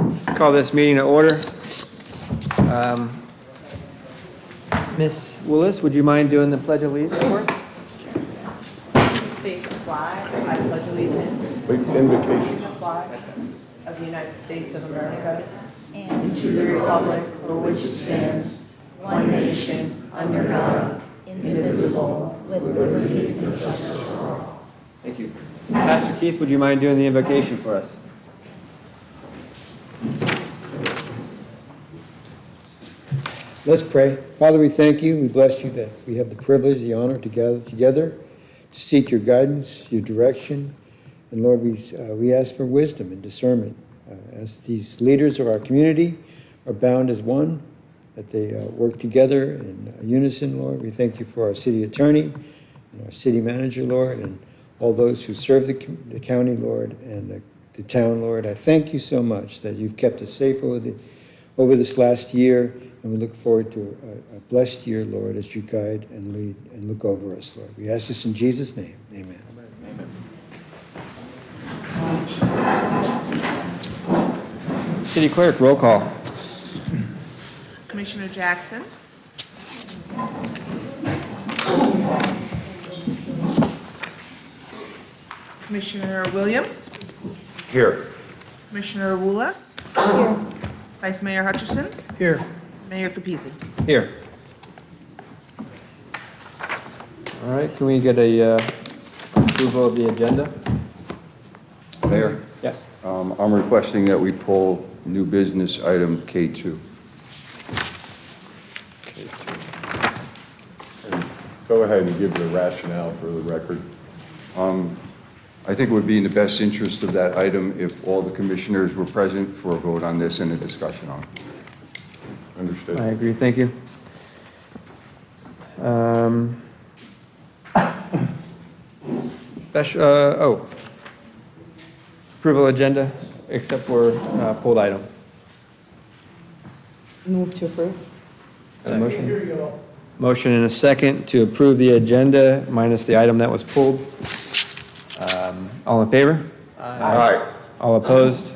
Let's call this meeting to order. Ms. Willis, would you mind doing the Pledge of Allegiance for us? Please face the flag. I pledge allegiance to the flag of the United States of America and to the republic for which it stands, one nation, under God, indivisible, with liberty and justice for all. Thank you. Pastor Keith, would you mind doing the invocation for us? Let's pray. Father, we thank you. We bless you that we have the privilege, the honor to gather together to seek your guidance, your direction. And Lord, we ask for wisdom and discernment as these leaders of our community are bound as one, that they work together in unison, Lord. We thank you for our city attorney and our city manager, Lord, and all those who serve the county, Lord, and the town, Lord. I thank you so much that you've kept us safe over this last year. And we look forward to a blessed year, Lord, as you guide and lead and look over us, Lord. We ask this in Jesus' name. Amen. Amen. City Clerk, roll call. Commissioner Jackson. Commissioner Williams. Here. Commissioner Wulas. Here. Vice Mayor Hutcherson. Here. Mayor Capizzi. Here. All right, can we get a approval of the agenda? Mayor, Yes. I'm requesting that we pull new business item K2. And go ahead and give the rationale for the record. I think it would be in the best interest of that item if all the commissioners were present for a vote on this and a discussion on it. Understood. I agree, thank you. Approval agenda, except for pulled item. Move to approve. A motion? Motion and a second to approve the agenda minus the item that was pulled. All in favor? Aye. All opposed?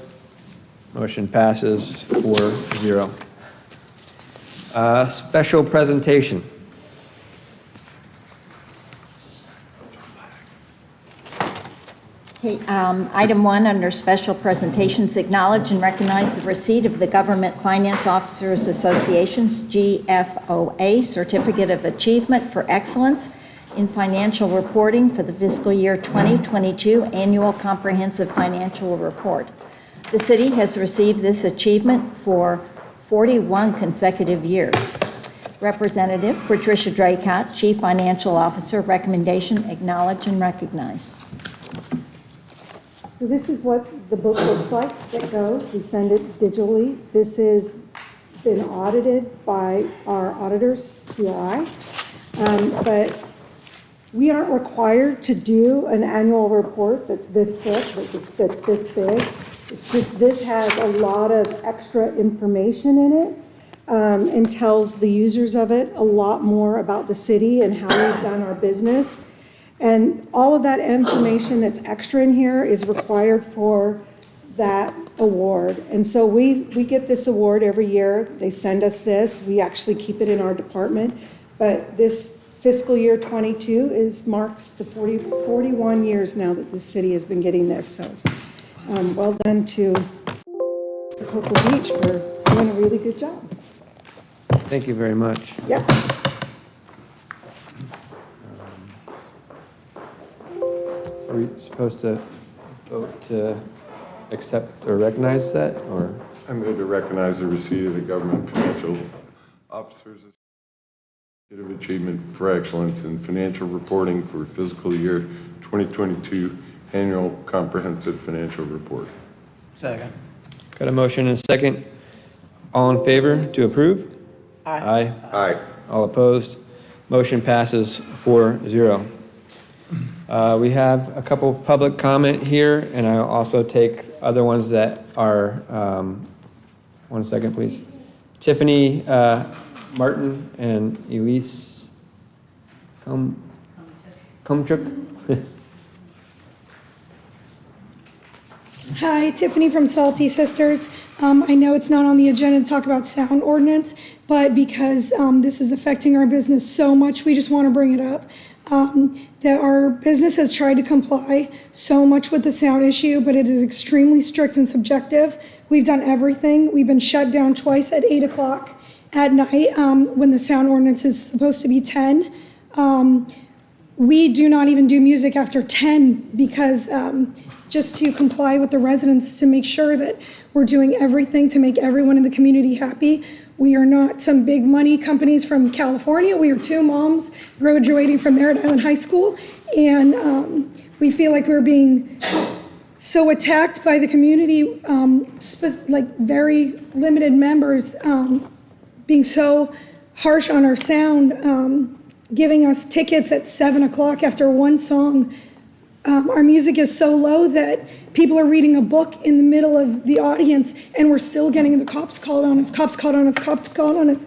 Motion passes 4-0. Special presentation. Okay, item 1 under special presentations, acknowledge and recognize the receipt of the Government Finance Officers Association's GFOA Certificate of Achievement for Excellence in Financial Reporting for the fiscal year 2022 Annual Comprehensive Financial Report. The city has received this achievement for 41 consecutive years. Representative Patricia Draycott, Chief Financial Officer, recommendation, acknowledge and recognize. So this is what the book looks like that goes. We send it digitally. This has been audited by our auditors, CRI. But we aren't required to do an annual report that's this thick, that's this big. It's just this has a lot of extra information in it and tells the users of it a lot more about the city and how we've done our business. And all of that information that's extra in here is required for that award. And so we get this award every year. They send us this. We actually keep it in our department. But this fiscal year 22 marks the 41 years now that the city has been getting this. So well done to Cocoa Beach for doing a really good job. Thank you very much. Yep. Are we supposed to vote to accept or recognize that, or? I move to recognize the receipt of the Government Financial Officers Certificate of Achievement for Excellence in Financial Reporting for fiscal year 2022 Annual Comprehensive Financial Report. Second. Got a motion and a second. All in favor to approve? Aye. Aye. All opposed? Motion passes 4-0. We have a couple public comment here, and I'll also take other ones that are, 1 second, please. Tiffany Martin and Elise Komchuk. Hi, Tiffany from Salty Sisters. I know it's not on the agenda to talk about sound ordinance, but because this is affecting our business so much, we just want to bring it up. That our business has tried to comply so much with the sound issue, but it is extremely strict and subjective. We've done everything. We've been shut down twice at 8 o'clock at night when the sound ordinance is supposed to be 10. We do not even do music after 10 because just to comply with the residents to make sure that we're doing everything to make everyone in the community happy. We are not some big money companies from California. We are two moms graduating from Merritt Island High School, and we feel like we're being so attacked by the community, like very limited members being so harsh on our sound, giving us tickets at 7 o'clock after one song. Our music is so low that people are reading a book in the middle of the audience, and we're still getting the cops called on us, cops called on us, cops called on us.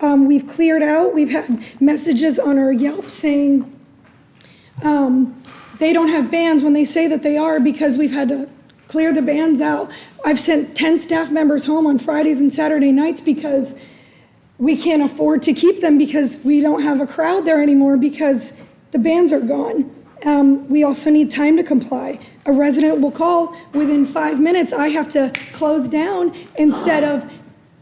We've cleared out. We've had messages on our Yelp saying they don't have bands when they say that they are because we've had to clear the bands out. I've sent 10 staff members home on Fridays and Saturday nights because we can't afford to keep them because we don't have a crowd there anymore because the bands are gone. We also need time to comply. A resident will call within 5 minutes. I have to close down instead of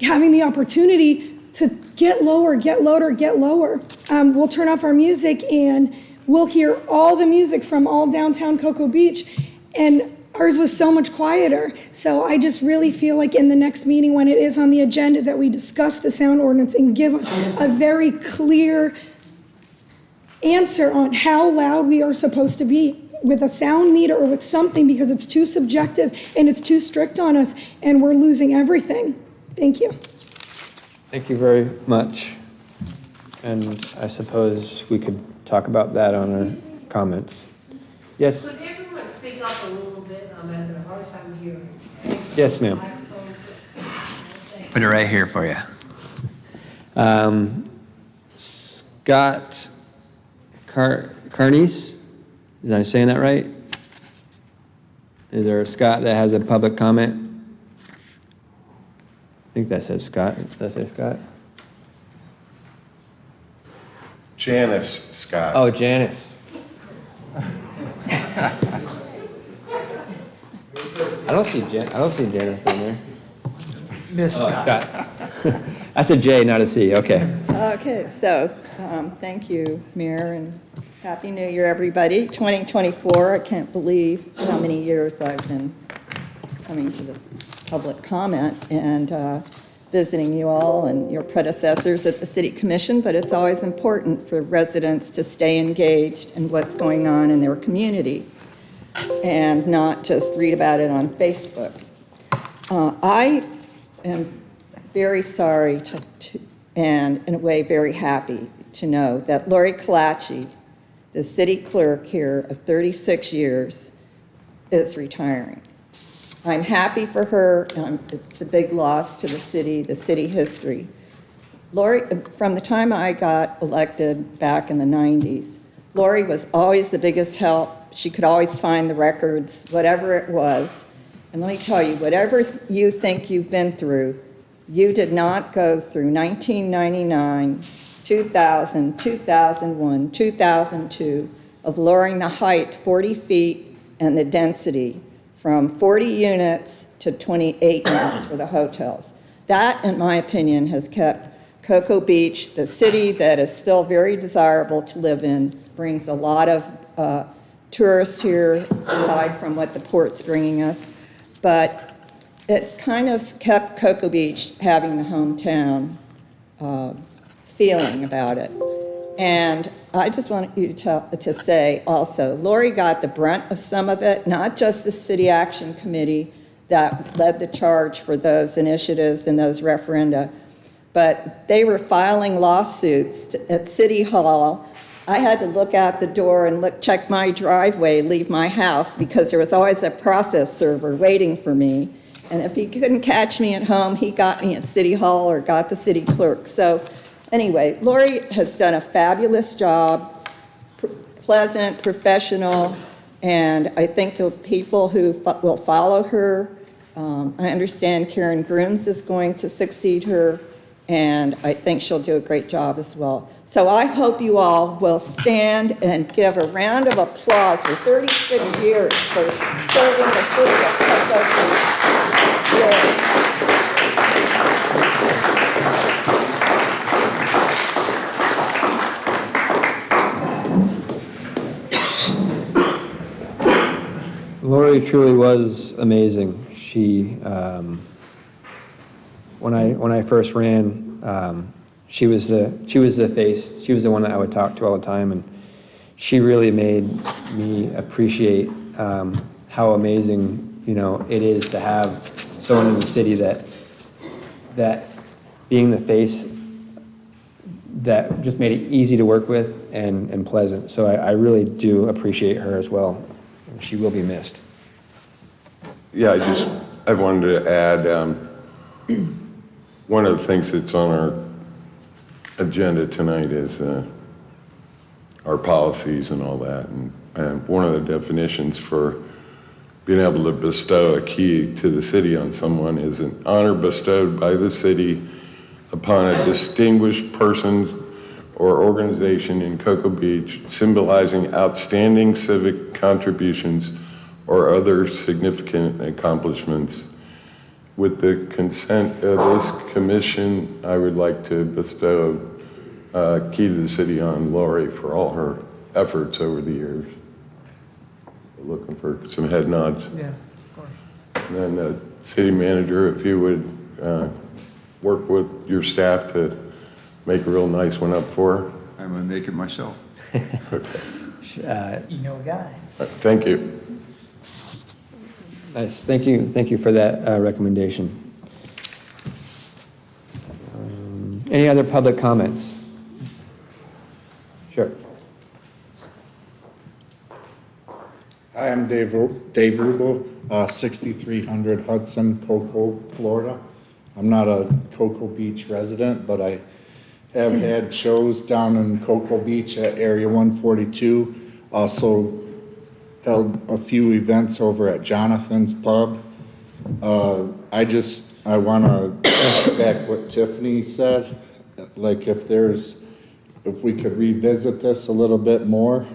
having the opportunity to get lower, get louder, get lower. We'll turn off our music and we'll hear all the music from all downtown Cocoa Beach, and ours was so much quieter. So I just really feel like in the next meeting when it is on the agenda that we discuss the sound ordinance and give us a very clear answer on how loud we are supposed to be with a sound meter or with something, because it's too subjective and it's too strict on us and we're losing everything. Thank you. Thank you very much. And I suppose we could talk about that on our comments. Yes? Could everyone speak up a little bit? I'm having a hard time hearing. Yes, ma'am. Put it right here for you. Scott Carnies, is I saying that right? Is there a Scott that has a public comment? I think that says Scott. Does that say Scott? Janice Scott. Oh, Janice. I don't see Janice in there. Miss Scott. That's a J, not a C. Okay. Okay, so thank you, Mayor, and Happy New Year, everybody. 2024, I can't believe how many years I've been coming to this public comment and visiting you all and your predecessors at the City Commission, but it's always important for residents to stay engaged in what's going on in their community and not just read about it on Facebook. I am very sorry and in a way very happy to know that Lori Kalachi, the city clerk here of 36 years, is retiring. I'm happy for her, and it's a big loss to the city history. Lori, from the time I got elected back in the 90s, Lori was always the biggest help. She could always find the records, whatever it was. And let me tell you, whatever you think you've been through, you did not go through 1999, 2000, 2001, 2002 of lowering the height 40 feet and the density from 40 units to 28 units for the hotels. That, in my opinion, has kept Cocoa Beach, the city that is still very desirable to live in, brings a lot of tourists here, aside from what the port's bringing us. But it kind of kept Cocoa Beach having the hometown feeling about it. And I just want you to say also, Lori got the brunt of some of it, not just the City Action Committee that led the charge for those initiatives and those referenda, but they were filing lawsuits at City Hall. I had to look out the door and check my driveway, leave my house, because there was always a process server waiting for me. And if he couldn't catch me at home, he got me at City Hall or got the city clerk. So anyway, Lori has done a fabulous job, pleasant, professional, And I think the people who will follow her, I understand Karen Grooms is going to succeed her, and I think she'll do a great job as well. So I hope you all will stand and give a round of applause for 36 years for serving the city of Pocatello. Lori truly was amazing. She, when I first ran, she was the face. She was the one that I would talk to all the time, and she really made me appreciate how amazing it is to have someone in the city that being the face that just made it easy to work with and pleasant. So I really do appreciate her as well. She will be missed. Yeah, I wanted to add, one of the things that's on our agenda tonight is our policies and all that. And one of the definitions for being able to bestow a key to the city on someone is an honor bestowed by the city upon a distinguished person or organization in Cocoa Beach, symbolizing outstanding civic contributions or other significant accomplishments. With the consent of this commission, I would like to bestow a key to the city on Lori for all her efforts over the years. Looking for some head nods. Yeah, of course. And then the city manager, if you would work with your staff to make a real nice one up for her. I'm gonna make it myself. You know a guy. Thank you. Nice, thank you for that recommendation. Any other public comments? Sure. Hi, I'm Dave Rubel, 6300 Hudson, Cocoa, Florida. I'm not a Cocoa Beach resident, but I have had shows down in Cocoa Beach at Area 142. Also held a few events over at Jonathan's Pub. I want to back what Tiffany said. Like if we could revisit this a little bit more,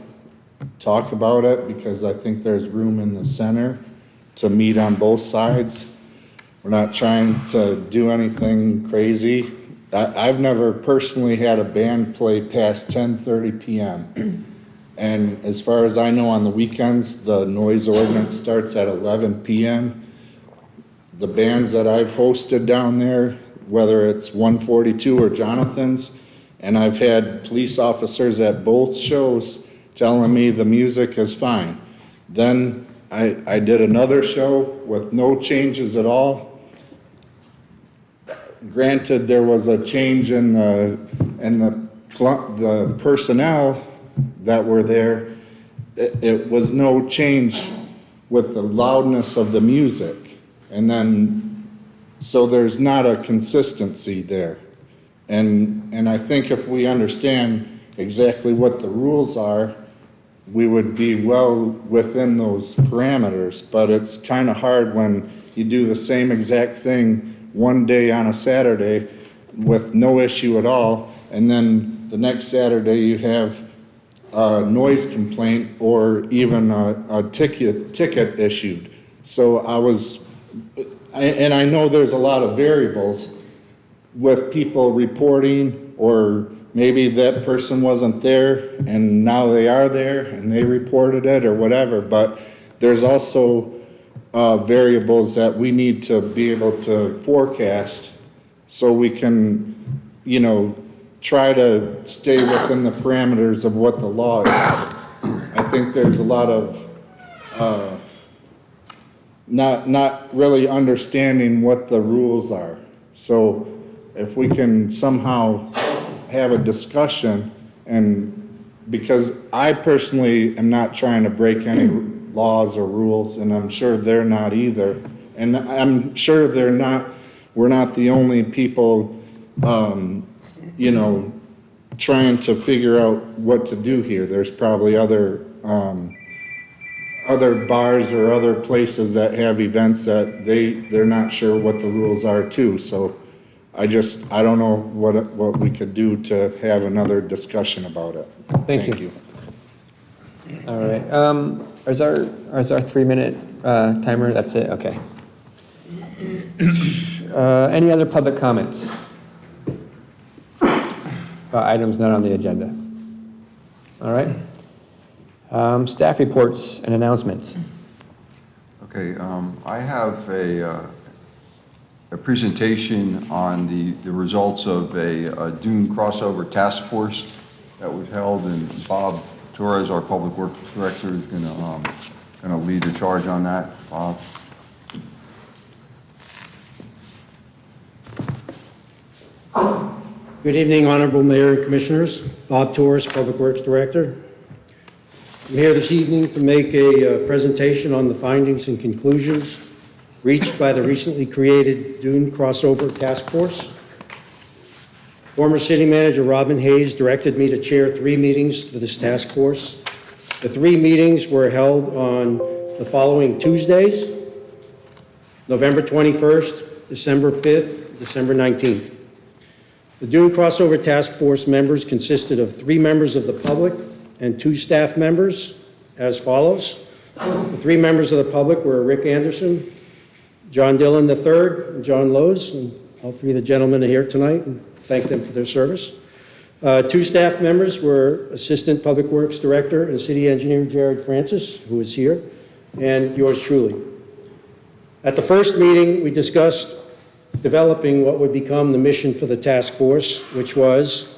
talk about it, because I think there's room in the center to meet on both sides. We're not trying to do anything crazy. I've never personally had a band play past 10:30 p.m. And as far as I know, on the weekends, the noise ordinance starts at 11 p.m. The bands that I've hosted down there, whether it's 142 or Jonathan's, and I've had police officers at both shows telling me the music is fine. Then I did another show with no changes at all. Granted, there was a change in the personnel that were there. It was no change with the loudness of the music. And then, so there's not a consistency there. And I think if we understand exactly what the rules are, we would be well within those parameters. But it's kind of hard when you do the same exact thing one day on a Saturday with no issue at all, and then the next Saturday you have a noise complaint or even a ticket issued. So I know there's a lot of variables with people reporting, or maybe that person wasn't there and now they are there and they reported it or whatever, but there's also variables that we need to be able to forecast so we can, try to stay within the parameters of what the law is. I think there's a lot of not really understanding what the rules are. So if we can somehow have a discussion, and because I personally am not trying to break any laws or rules, and I'm sure they're not either. And I'm sure we're not the only people, trying to figure out what to do here. There's probably other other bars or other places that have events that they're not sure what the rules are too. So I don't know what we could do to have another discussion about it. Thank you. All right. Is our 3-minute timer? That's it? Okay. Any other public comments? Items not on the agenda. All right. Staff reports and announcements. Okay, I have a presentation on the results of a Dune crossover task force that was held, and Bob Torres, our Public Works Director, is going to lead the charge on that. Bob? Good evening, Honorable Mayor and Commissioners. Bob Torres, Public Works Director. I'm here this evening to make a presentation on the findings and conclusions reached by the recently created Dune Crossover Task Force. Former City Manager Robin Hayes directed me to chair 3 meetings for this task force. The 3 meetings were held on the following Tuesdays: November 21st, December 5th, December 19th. The Dune Crossover Task Force members consisted of 3 members of the public and 2 staff members as follows. The 3 members of the public were Rick Anderson, John Dillon III, and John Lowe's, and all 3 of the gentlemen are here tonight, and thank them for their service. 2 staff members were Assistant Public Works Director and City Engineer Jared Francis, who is here, and yours truly. At the first meeting, we discussed developing what would become the mission for the task force, which was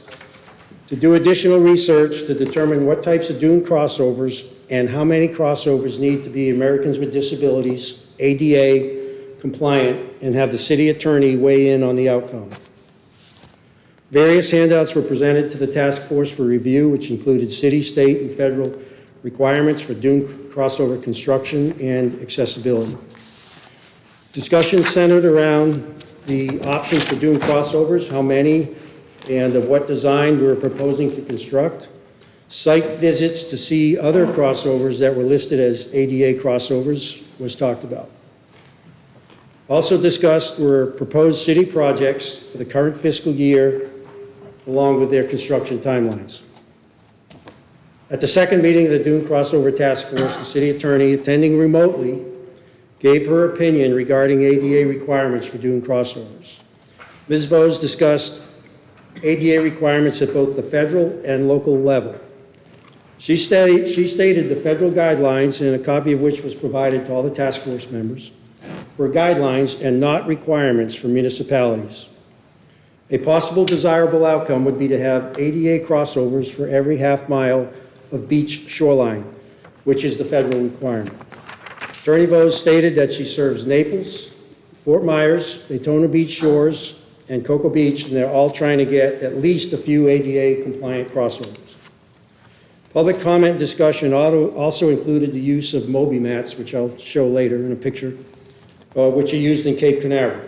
to do additional research to determine what types of dune crossovers and how many crossovers need to be Americans with Disabilities, ADA compliant, and have the city attorney weigh in on the outcome. Various handouts were presented to the task force for review, which included city, state, and federal requirements for dune crossover construction and accessibility. Discussion centered around the options for dune crossovers, how many, and of what design we were proposing to construct. Site visits to see other crossovers that were listed as ADA crossovers was talked about. Also discussed were proposed city projects for the current fiscal year, along with their construction timelines. At the second meeting of the Dune Crossover Task Force, the city attorney, attending remotely, gave her opinion regarding ADA requirements for dune crossovers. Ms. Vose discussed ADA requirements at both the federal and local level. She stated the federal guidelines, and a copy of which was provided to all the task force members, were guidelines and not requirements for municipalities. A possible desirable outcome would be to have ADA crossovers for every half mile of beach shoreline, which is the federal requirement. Attorney Vose stated that she serves Naples, Fort Myers, Daytona Beach Shores, and Cocoa Beach, and they're all trying to get at least a few ADA compliant crossovers. Public comment discussion also included the use of Moby mats, which I'll show later in a picture, which are used in Cape Canaveral.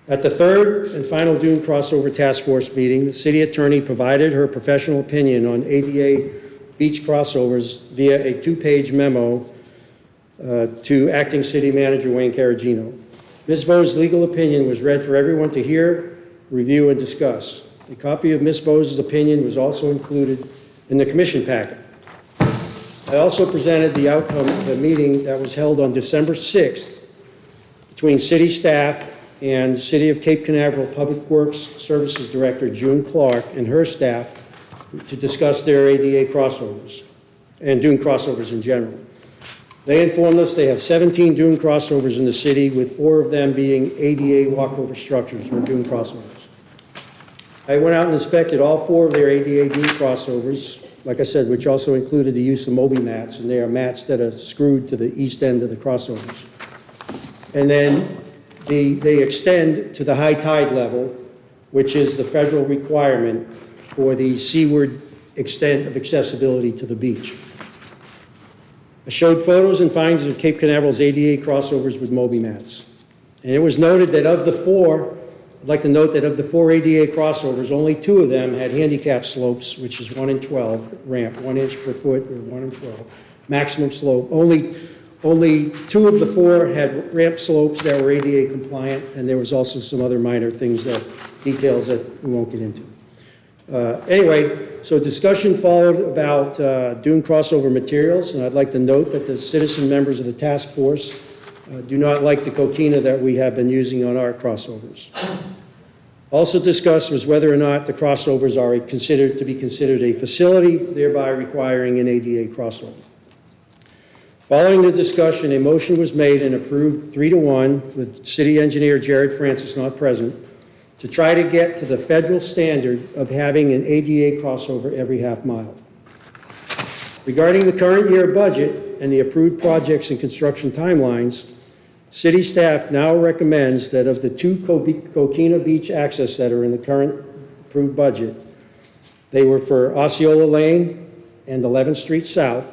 At the third and final Dune Crossover Task Force meeting, the city attorney provided her professional opinion on ADA beach crossovers via a 2-page memo to Acting City Manager Wayne Caragino. Ms. Vose's legal opinion was read for everyone to hear, review, and discuss. A copy of Ms. Vose's opinion was also included in the commission packet. I also presented the outcome of a meeting that was held on December 6th between city staff and City of Cape Canaveral Public Works Services Director June Clark and her staff to discuss their ADA crossovers and dune crossovers in general. They informed us they have 17 dune crossovers in the city, with 4 of them being ADA walkover structures or dune crossovers. I went out and inspected all 4 of their ADA dune crossovers, like I said, which also included the use of Moby mats, and they are mats that are screwed to the east end of the crossovers. And then they extend to the high tide level, which is the federal requirement for the seaward extent of accessibility to the beach. I showed photos and findings of Cape Canaveral's ADA crossovers with Moby mats. And it was noted that of the 4, I'd like to note that of the 4 ADA crossovers, only 2 of them had handicap slopes, which is 1 in 12 ramp, 1 inch per foot or 1 in 12, maximum slope. Only 2 of the 4 had ramp slopes that were ADA compliant, and there was also some other minor things details that we won't get into. Anyway, so discussion followed about dune crossover materials, and I'd like to note that the citizen members of the task force do not like the coquina that we have been using on our crossovers. Also discussed was whether or not the crossovers are considered a facility, thereby requiring an ADA crossover. Following the discussion, a motion was made and approved 3-1 with City Engineer Jared Francis not present to try to get to the federal standard of having an ADA crossover every half mile. Regarding the current year budget and the approved projects and construction timelines, city staff now recommends that of the 2 Coquina Beach access that are in the current approved budget, they were for Osceola Lane and 11th Street South,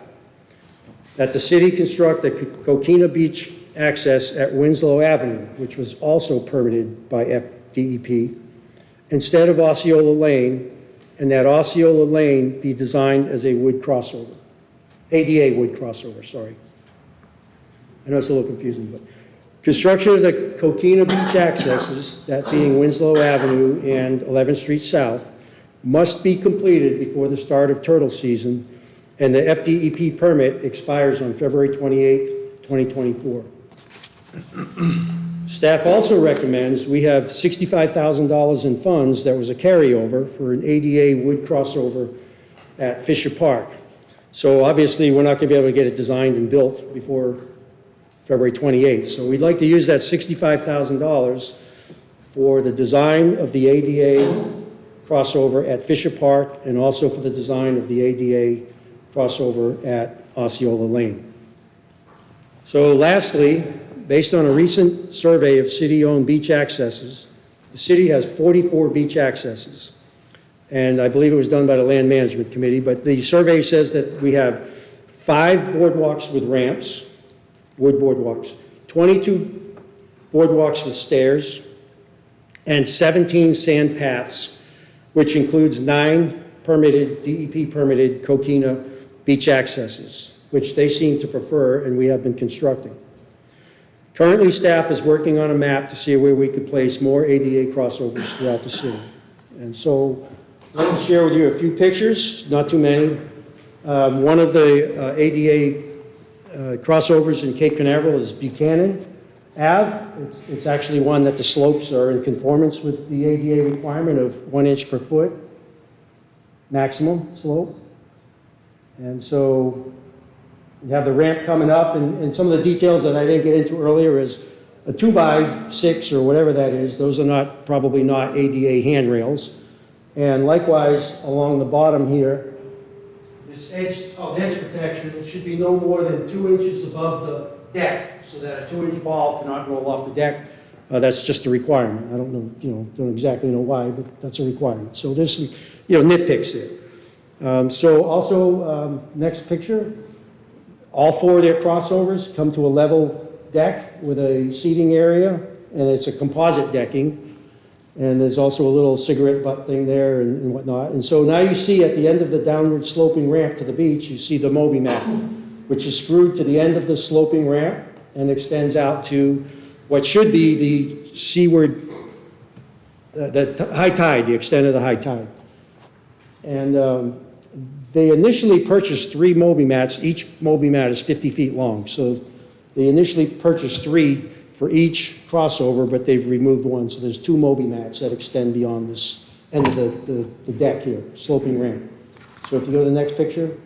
that the city construct a Coquina Beach access at Winslow Avenue, which was also permitted by DEP, instead of Osceola Lane, and that Osceola Lane be designed as a wood crossover, ADA wood crossover, sorry. I know it's a little confusing, but construction of the Coquina Beach accesses, that being Winslow Avenue and 11th Street South, must be completed before the start of turtle season, and the FDEP permit expires on February 28th, 2024. Staff also recommends we have $65,000 in funds that was a carryover for an ADA wood crossover at Fisher Park. So obviously, we're not going to be able to get it designed and built before February 28th. So we'd like to use that $65,000 for the design of the ADA crossover at Fisher Park and also for the design of the ADA crossover at Osceola Lane. So lastly, based on a recent survey of city-owned beach accesses, the city has 44 beach accesses. And I believe it was done by the Land Management Committee, but the survey says that we have 5 boardwalks with ramps, wood boardwalks, 22 boardwalks with stairs, and 17 sand paths, which includes 9 permitted, DEP permitted Coquina beach accesses, which they seem to prefer and we have been constructing. Currently, staff is working on a map to see where we could place more ADA crossovers throughout the city. And so I'd like to share with you a few pictures, not too many. One of the ADA crossovers in Cape Canaveral is Buchanan Ave. It's actually one that the slopes are in conformance with the ADA requirement of 1 inch per foot maximum slope. And so you have the ramp coming up, and some of the details that I didn't get into earlier is a 2x6 or whatever that is. Those are probably not ADA handrails. And likewise, along the bottom here, this edge protection, it should be no more than 2 inches above the deck, so that a 2-inch ball cannot roll off the deck. That's just a requirement. I don't know, don't exactly know why, but that's a requirement. So there's some, nitpicks there. So also, next picture, all 4 of their crossovers come to a level deck with a seating area, and it's a composite decking. And there's also a little cigarette butt thing there and whatnot. And so now you see at the end of the downward sloping ramp to the beach, you see the Moby mat, which is screwed to the end of the sloping ramp and extends out to what should be the seaward, the high tide, the extent of the high tide. And they initially purchased 3 Moby mats. Each Moby mat is 50 feet long. So they initially purchased 3 for each crossover, but they've removed 1. So there's 2 Moby mats that extend beyond this end of the deck here, sloping ramp. So if you go to the next picture,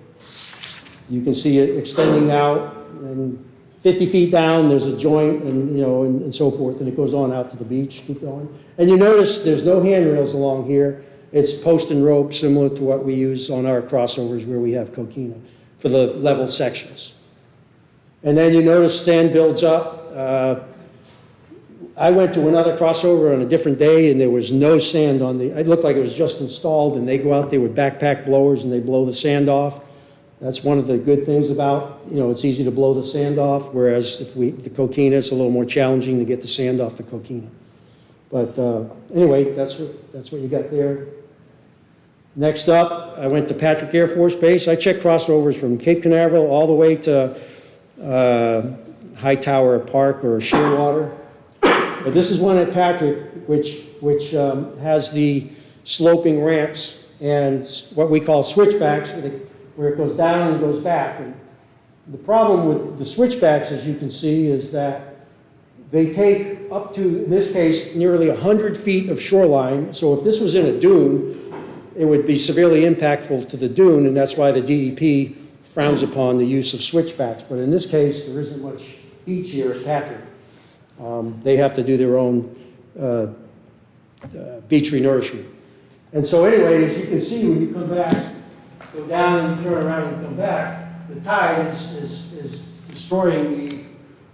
you can see it extending out, and 50 feet down, there's a joint, and so forth, and it goes on out to the beach, keep going. And you notice there's no handrails along here. It's post and rope, similar to what we use on our crossovers where we have Coquina for the level sections. And then you notice sand builds up. I went to another crossover on a different day, and there was no sand on it looked like it was just installed, and they go out there with backpack blowers and they blow the sand off. That's one of the good things about, it's easy to blow the sand off, whereas the Coquina, it's a little more challenging to get the sand off the Coquina. But anyway, that's what you got there. Next up, I went to Patrick Air Force Base. I checked crossovers from Cape Canaveral all the way to Hightower Park or Shearwater. But this is one at Patrick, which has the sloping ramps and what we call switchbacks, where it goes down and goes back. And the problem with the switchbacks, as you can see, is that they take up to, in this case, nearly 100 feet of shoreline. So if this was in a dune, it would be severely impactful to the dune, and that's why the DEP frowns upon the use of switchbacks. But in this case, there isn't much beach here at Patrick. They have to do their own beach renourishment. And so anyway, as you can see, when you come back, go down and you turn around and come back, the tide is destroying the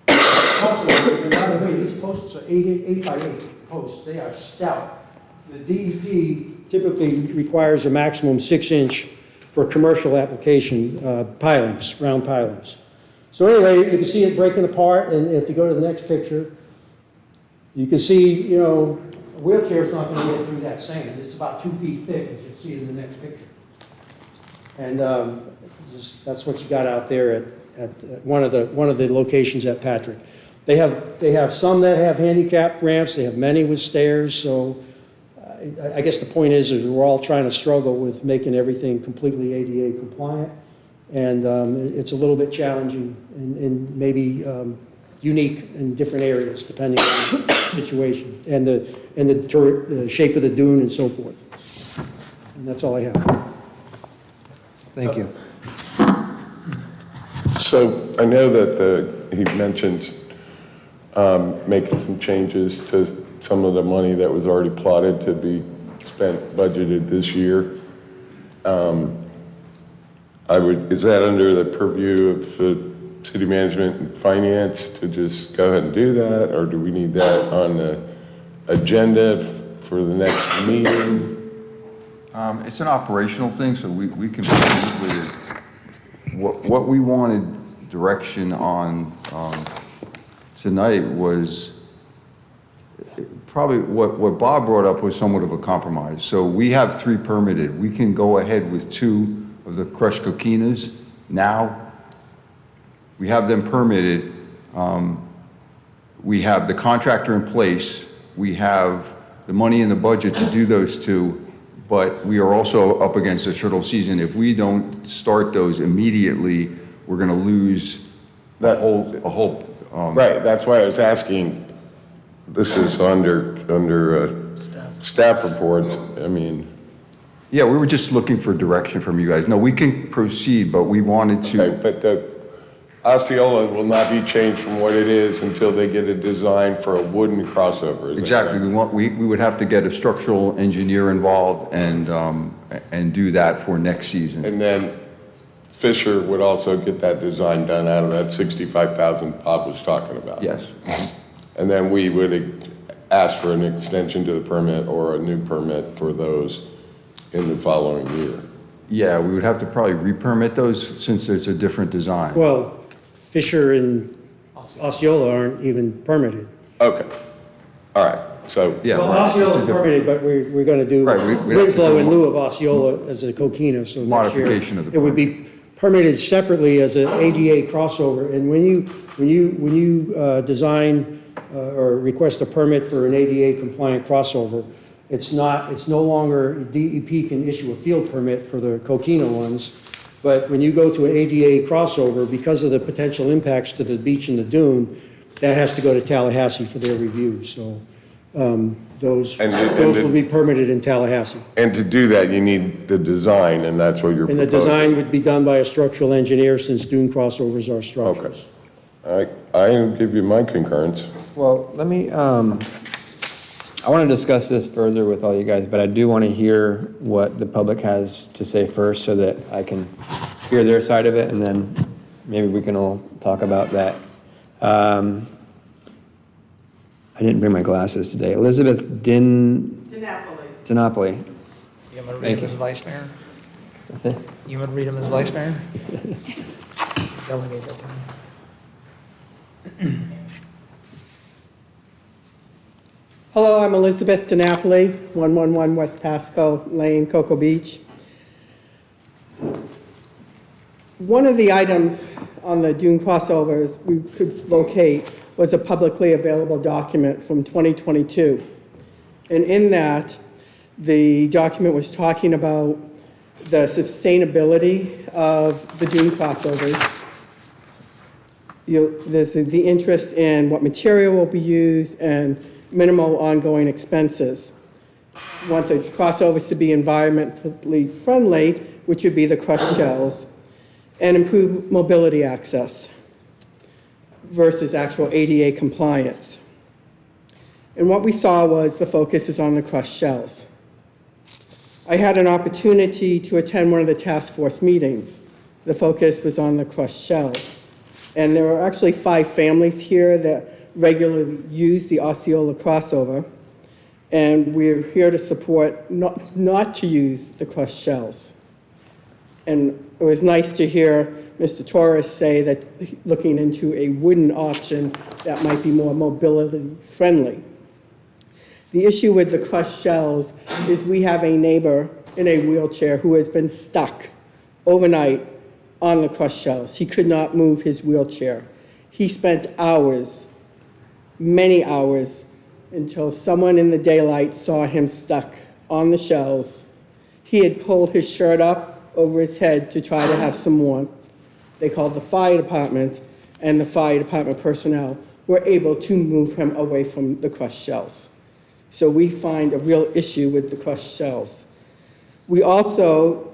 posts. And by the way, these posts are 8 by 8 posts. They are stout. The DEP typically requires a maximum 6-inch for commercial application pilings, round pilings. So anyway, you can see it breaking apart, and if you go to the next picture, you can see, a wheelchair's not going to get through that sand. It's about 2 feet thick, as you see in the next picture. And that's what you got out there at one of the locations at Patrick. They have some that have handicap ramps. They have many with stairs. So I guess the point is we're all trying to struggle with making everything completely ADA compliant, and it's a little bit challenging and maybe unique in different areas depending on the situation and the shape of the dune and so forth. And that's all I have. Thank you. So I know that he mentioned making some changes to some of the money that was already plotted to be spent, budgeted this year. Is that under the purview of city management and finance to just go ahead and do that? Or do we need that on the agenda for the next meeting? It's an operational thing, so we can proceed with it. What we wanted direction on tonight was probably what Bob brought up was somewhat of a compromise. So we have 3 permitted. We can go ahead with 2 of the crushed coquinas now. We have them permitted. We have the contractor in place. We have the money in the budget to do those 2. But we are also up against a turtle season. If we don't start those immediately, we're going to lose a whole. Right, that's why I was asking. This is under staff reports. I mean. Yeah, we were just looking for direction from you guys. No, we can proceed, but we wanted to. Okay, but the Osceola will not be changed from what it is until they get a design for a wooden crossover. Exactly. We would have to get a structural engineer involved and do that for next season. And then Fisher would also get that design done out of that $65,000 Bob was talking about. Yes. And then we would ask for an extension to the permit or a new permit for those in the following year. Yeah, we would have to probably re-permit those since it's a different design. Well, Fisher and Osceola aren't even permitted. Okay. All right. So Yeah. Well, Osceola is permitted, but we're going to do Right, we'd have to Winslow do in lieu of Osceola as a coquina, so next year. Modification of the it would be permitted separately as an ADA crossover. And when you design or request a permit for an ADA compliant crossover, it's no longer, DEP can issue a field permit for the coquina ones. But when you go to an ADA crossover, because of the potential impacts to the beach and the dune, that has to go to Tallahassee for their review. So those will be permitted in Tallahassee. and to do that, you need the design, and that's what you're And the proposing. design would be done by a structural engineer since dune crossovers are structures. Okay. I give you my concurrence. Well, let me, I want to discuss this further with all you guys, but I do want to hear what the public has to say first so that I can hear their side of it, and then maybe we can all talk about that. I didn't bring my glasses today. Elizabeth DiNapoli. You want me to read him as vice mayor? What's that? You want to read him as vice mayor? Delegate that to me. Hello, I'm Elizabeth DiNapoli, 111 West Pasco Lane, Cocoa Beach. One of the items on the dune crossovers we could locate was a publicly available document from 2022. And in that, the document was talking about the sustainability of the dune crossovers. There's the interest in what material will be used and minimal ongoing expenses. We want the crossovers to be environmentally friendly, which would be the crushed shells, and improve mobility access versus actual ADA compliance. And what we saw was the focus is on the crushed shells. I had an opportunity to attend one of the task force meetings. The focus was on the crushed shells. And there are actually 5 families here that regularly use the Osceola crossover. And we're here to support not to use the crushed shells. And it was nice to hear Mr. Torres say that looking into a wooden option that might be more mobility friendly. The issue with the crushed shells is we have a neighbor in a wheelchair who has been stuck overnight on the crushed shells. He could not move his wheelchair. He spent hours, many hours, until someone in the daylight saw him stuck on the shells. He had pulled his shirt up over his head to try to have some warmth. They called the fire department, and the fire department personnel were able to move him away from the crushed shells. So we find a real issue with the crushed shells. We also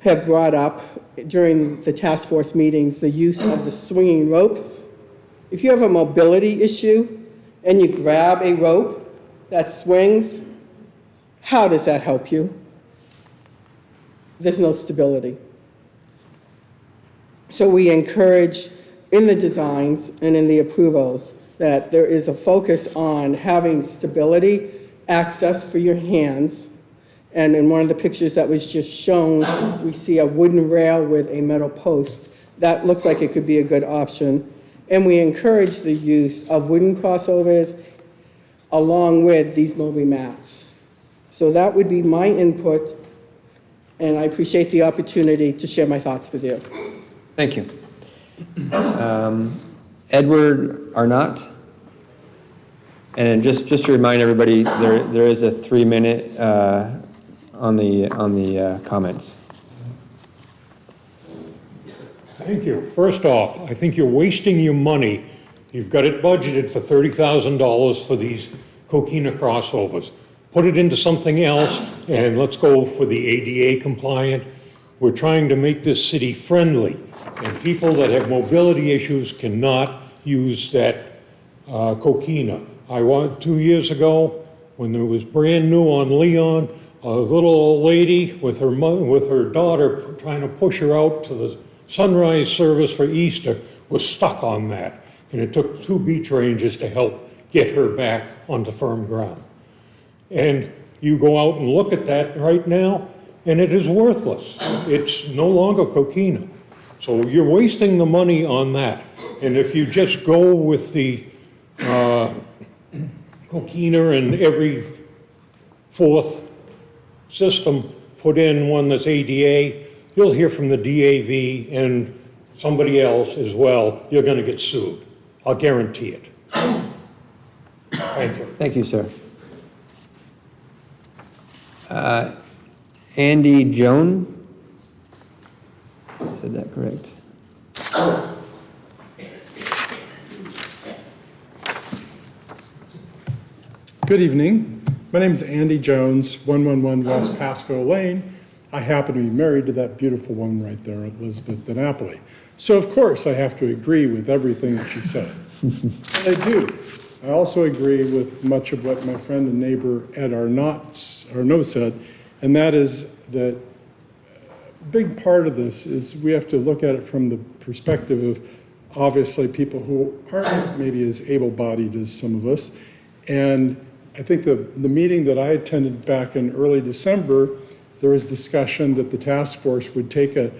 have brought up during the task force meetings the use of the swinging ropes. If you have a mobility issue and you grab a rope that swings, how does that help you? There's no stability. So we encourage in the designs and in the approvals that there is a focus on having stability, access for your hands. And in one of the pictures that was just shown, we see a wooden rail with a metal post. That looks like it could be a good option. And we encourage the use of wooden crossovers along with these Moby mats. So that would be my input, and I appreciate the opportunity to share my thoughts with you. Thank you. Edward Arnott. And just to remind everybody, there is a 3-minute on the comments. Thank you. First off, I think you're wasting your money. You've got it budgeted for $30,000 for these Coquina crossovers. Put it into something else, and let's go for the ADA compliant. We're trying to make this city friendly, and people that have mobility issues cannot use that Coquina. 2 years ago, when it was brand new on Leon, a little old lady with her daughter trying to push her out to the sunrise service for Easter was stuck on that. And it took 2 beach rangers to help get her back onto firm ground. And you go out and look at that right now, and it is worthless. It's no longer Coquina. So you're wasting the money on that. And if you just go with the Coquina and every 4th system put in one that's ADA, you'll hear from the DAV and somebody else as well, you're going to get sued. I'll guarantee it. Thank you. Thank you, sir. Andy Joan? I said that correct. Good evening. My name is Andy Jones, 111 West Pasco Lane. I happen to be married to that beautiful woman right there, Elizabeth DiNapoli. So, of course, I have to agree with everything that she said. And I do. I also agree with much of what my friend and neighbor Ed Arnott said, and that is that a big part of this is we have to look at it from the perspective of obviously people who aren't maybe as able-bodied as some of us. And I think the meeting that I attended back in early December, there was discussion that the task force would take a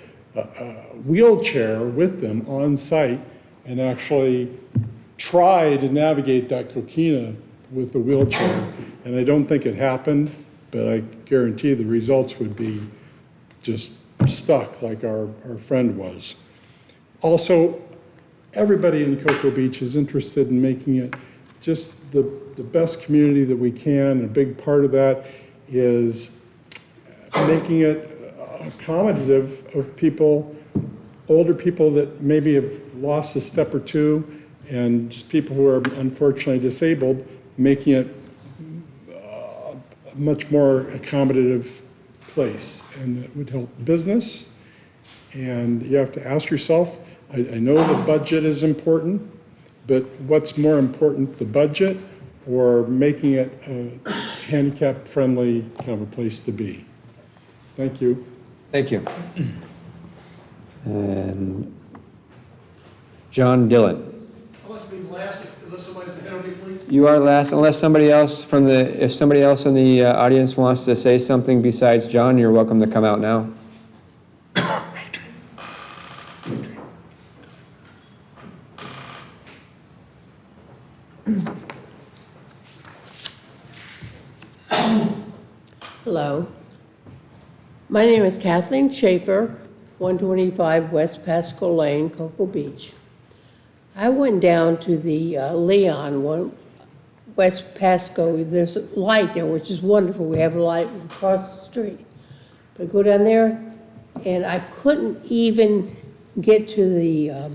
wheelchair with them on site and actually try to navigate that Coquina with the wheelchair. And I don't think it happened, but I guarantee the results would be just stuck like our friend was. Also, everybody in Cocoa Beach is interested in making it just the best community that we can. A big part of that is making it accommodative of people, older people that maybe have lost a step or two, and just people who are unfortunately disabled, making it a much more accommodative place. And it would help business. And you have to ask yourself, I know the budget is important, but what's more important, the budget or making it a handicap-friendly kind of a place to be? Thank you. Thank you. And John Dillon. I'd like to be last, unless somebody's ahead of me, please. You are last, unless somebody else if somebody else in the audience wants to say something besides John, you're welcome to come out now. Hello. My name is Kathleen Schaefer, 125 West Pasco Lane, Cocoa Beach. I went down to the Leon, West Pasco. There's a light there, which is wonderful. We have a light across the street. But I go down there, and I couldn't even get to the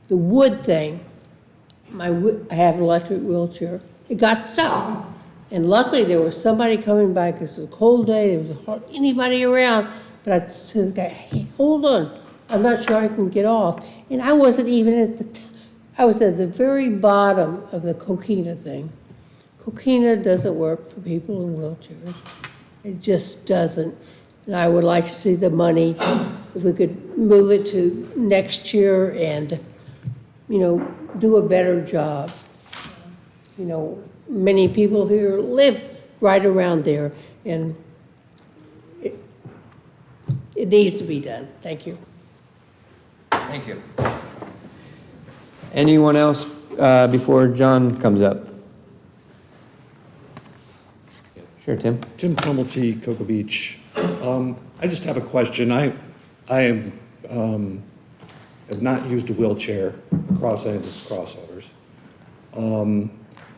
wood thing. I have an electric wheelchair. It got stuck. And luckily, there was somebody coming by because it was a cold day. There was hardly anybody around. But I said to the guy, hey, hold on. I'm not sure I can get off. And I wasn't even at I was at the very bottom of the coquina thing. Coquina doesn't work for people in wheelchairs. It just doesn't. And I would like to see the money, if we could move it to next year and, do a better job. Many people here live right around there, and it needs to be done. Thank you. Thank you. Anyone else before John comes up? Sure, Tim. Tim Tumulty, Cocoa Beach. I just have a question. I have not used a wheelchair across any of the crossovers.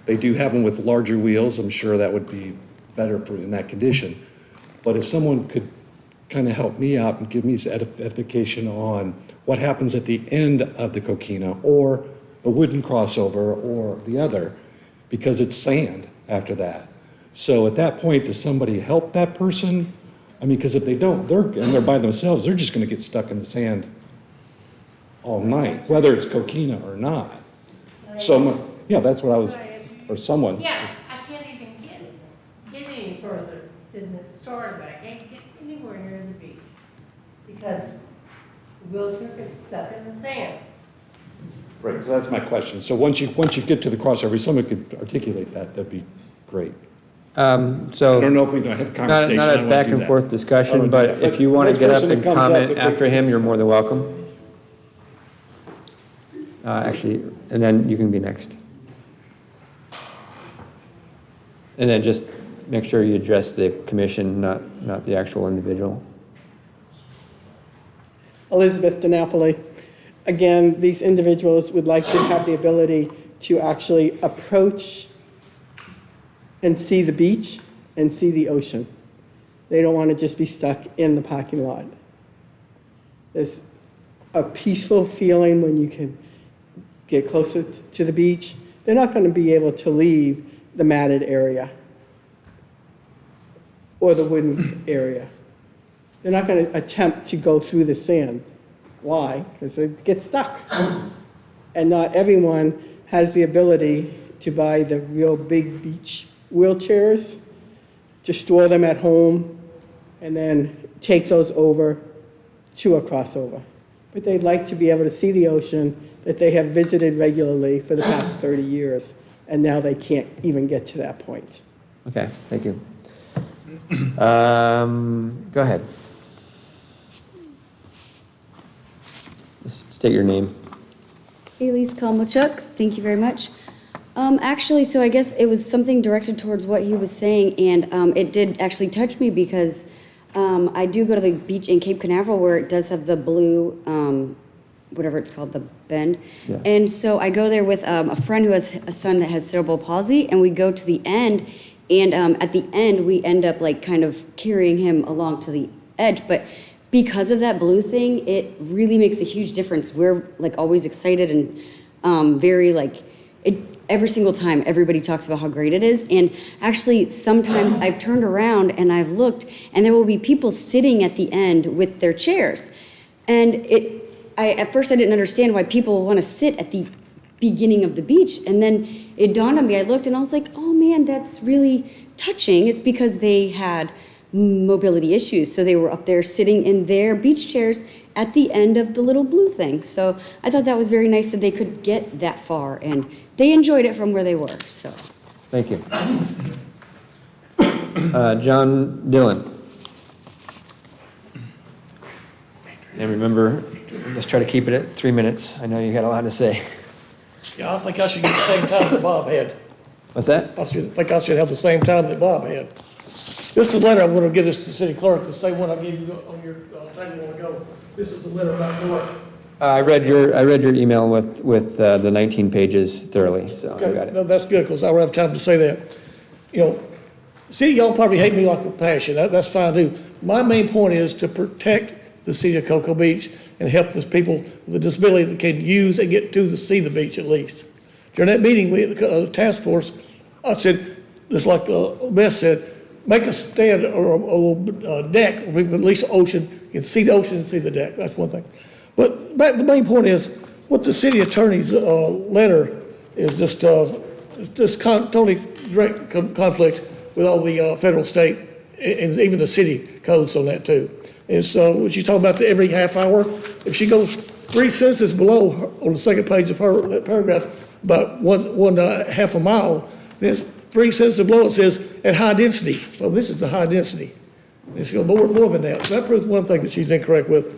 They do have them with larger wheels. I'm sure that would be better in that condition. But if someone could kind of help me out and give me some edification on what happens at the end of the coquina or the wooden crossover or the other, because it's sand after that. So at that point, does somebody help that person? I mean, because if they don't, they're by themselves, they're just going to get stuck in the sand all night, whether it's coquina or not. So, yeah, that's what I was, or someone. Yeah, I can't even get any further than the start of it. I can't get anywhere near the beach because the wheelchair gets stuck in the sand. Right, so that's my question. So once you get to the crossover, someone could articulate that, that'd be great. So I don't know if we're going to have a conversation. Not a back and forth discussion, but if you want to get up and comment after him, you're more than welcome. Actually, and then you can be next. And then just make sure you address the commission, not the actual individual. Elizabeth DiNapoli. Again, these individuals would like to have the ability to actually approach and see the beach and see the ocean. They don't want to just be stuck in the parking lot. There's a peaceful feeling when you can get closer to the beach. They're not going to be able to leave the matted area or the wooden area. They're not going to attempt to go through the sand. Why? Because they get stuck. And not everyone has the ability to buy the real big beach wheelchairs, to store them at home, and then take those over to a crossover. But they'd like to be able to see the ocean that they have visited regularly for the past 30 years, and now they can't even get to that point. Okay, thank you. Go ahead. Just state your name. Elise Kalmochuk, thank you very much. Actually, so I guess it was something directed towards what he was saying, and it did actually touch me because I do go to the beach in Cape Canaveral where it does have the blue whatever it's called, the Bend. Yeah. And so I go there with a friend who has a son that has cerebral palsy, and we go to the end, and at the end, we end up like kind of carrying him along to the edge. But because of that blue thing, it really makes a huge difference. We're like always excited and very like, every single time everybody talks about how great it is. And actually, sometimes I've turned around and I've looked, and there will be people sitting at the end with their chairs. And at first I didn't understand why people want to sit at the beginning of the beach. And then it dawned on me, I looked and I was like, oh man, that's really touching. It's because they had mobility issues. So they were up there sitting in their beach chairs at the end of the little blue thing. So I thought that was very nice that they could get that far, and they enjoyed it from where they were, so. Thank you. John Dillon. And remember, let's try to keep it at 3 minutes. I know you got a lot to say. Yeah, I think I should get the same time that Bob had. What's that? I should have the same time that Bob had. This is the letter I'm going to give this to the city clerk, the same one I gave you on your table a while ago. This is the letter about work. I read your email with the 19 pages thoroughly, so I got it. No, that's good, because I don't have time to say that. You know, city, y'all probably hate me like a passion. That's fine too. My main point is to protect the city of Cocoa Beach and help those people with a disability that can use and get to see the beach at least. During that meeting, we had a task force. I said, just like Beth said, make a stand or a deck where people can at least ocean, can see the ocean and see the deck. That's one thing. But the main point is, what the city attorney's letter is just totally direct conflict with all the federal, state, and even the city codes on that too. And so when she's talking about every half hour, if she goes 3 sentences below on the second page of her paragraph, about one half a mile, then 3 sentences below it says at high density. Well, this is the high density. And she goes more than that. So that proves one thing that she's incorrect with.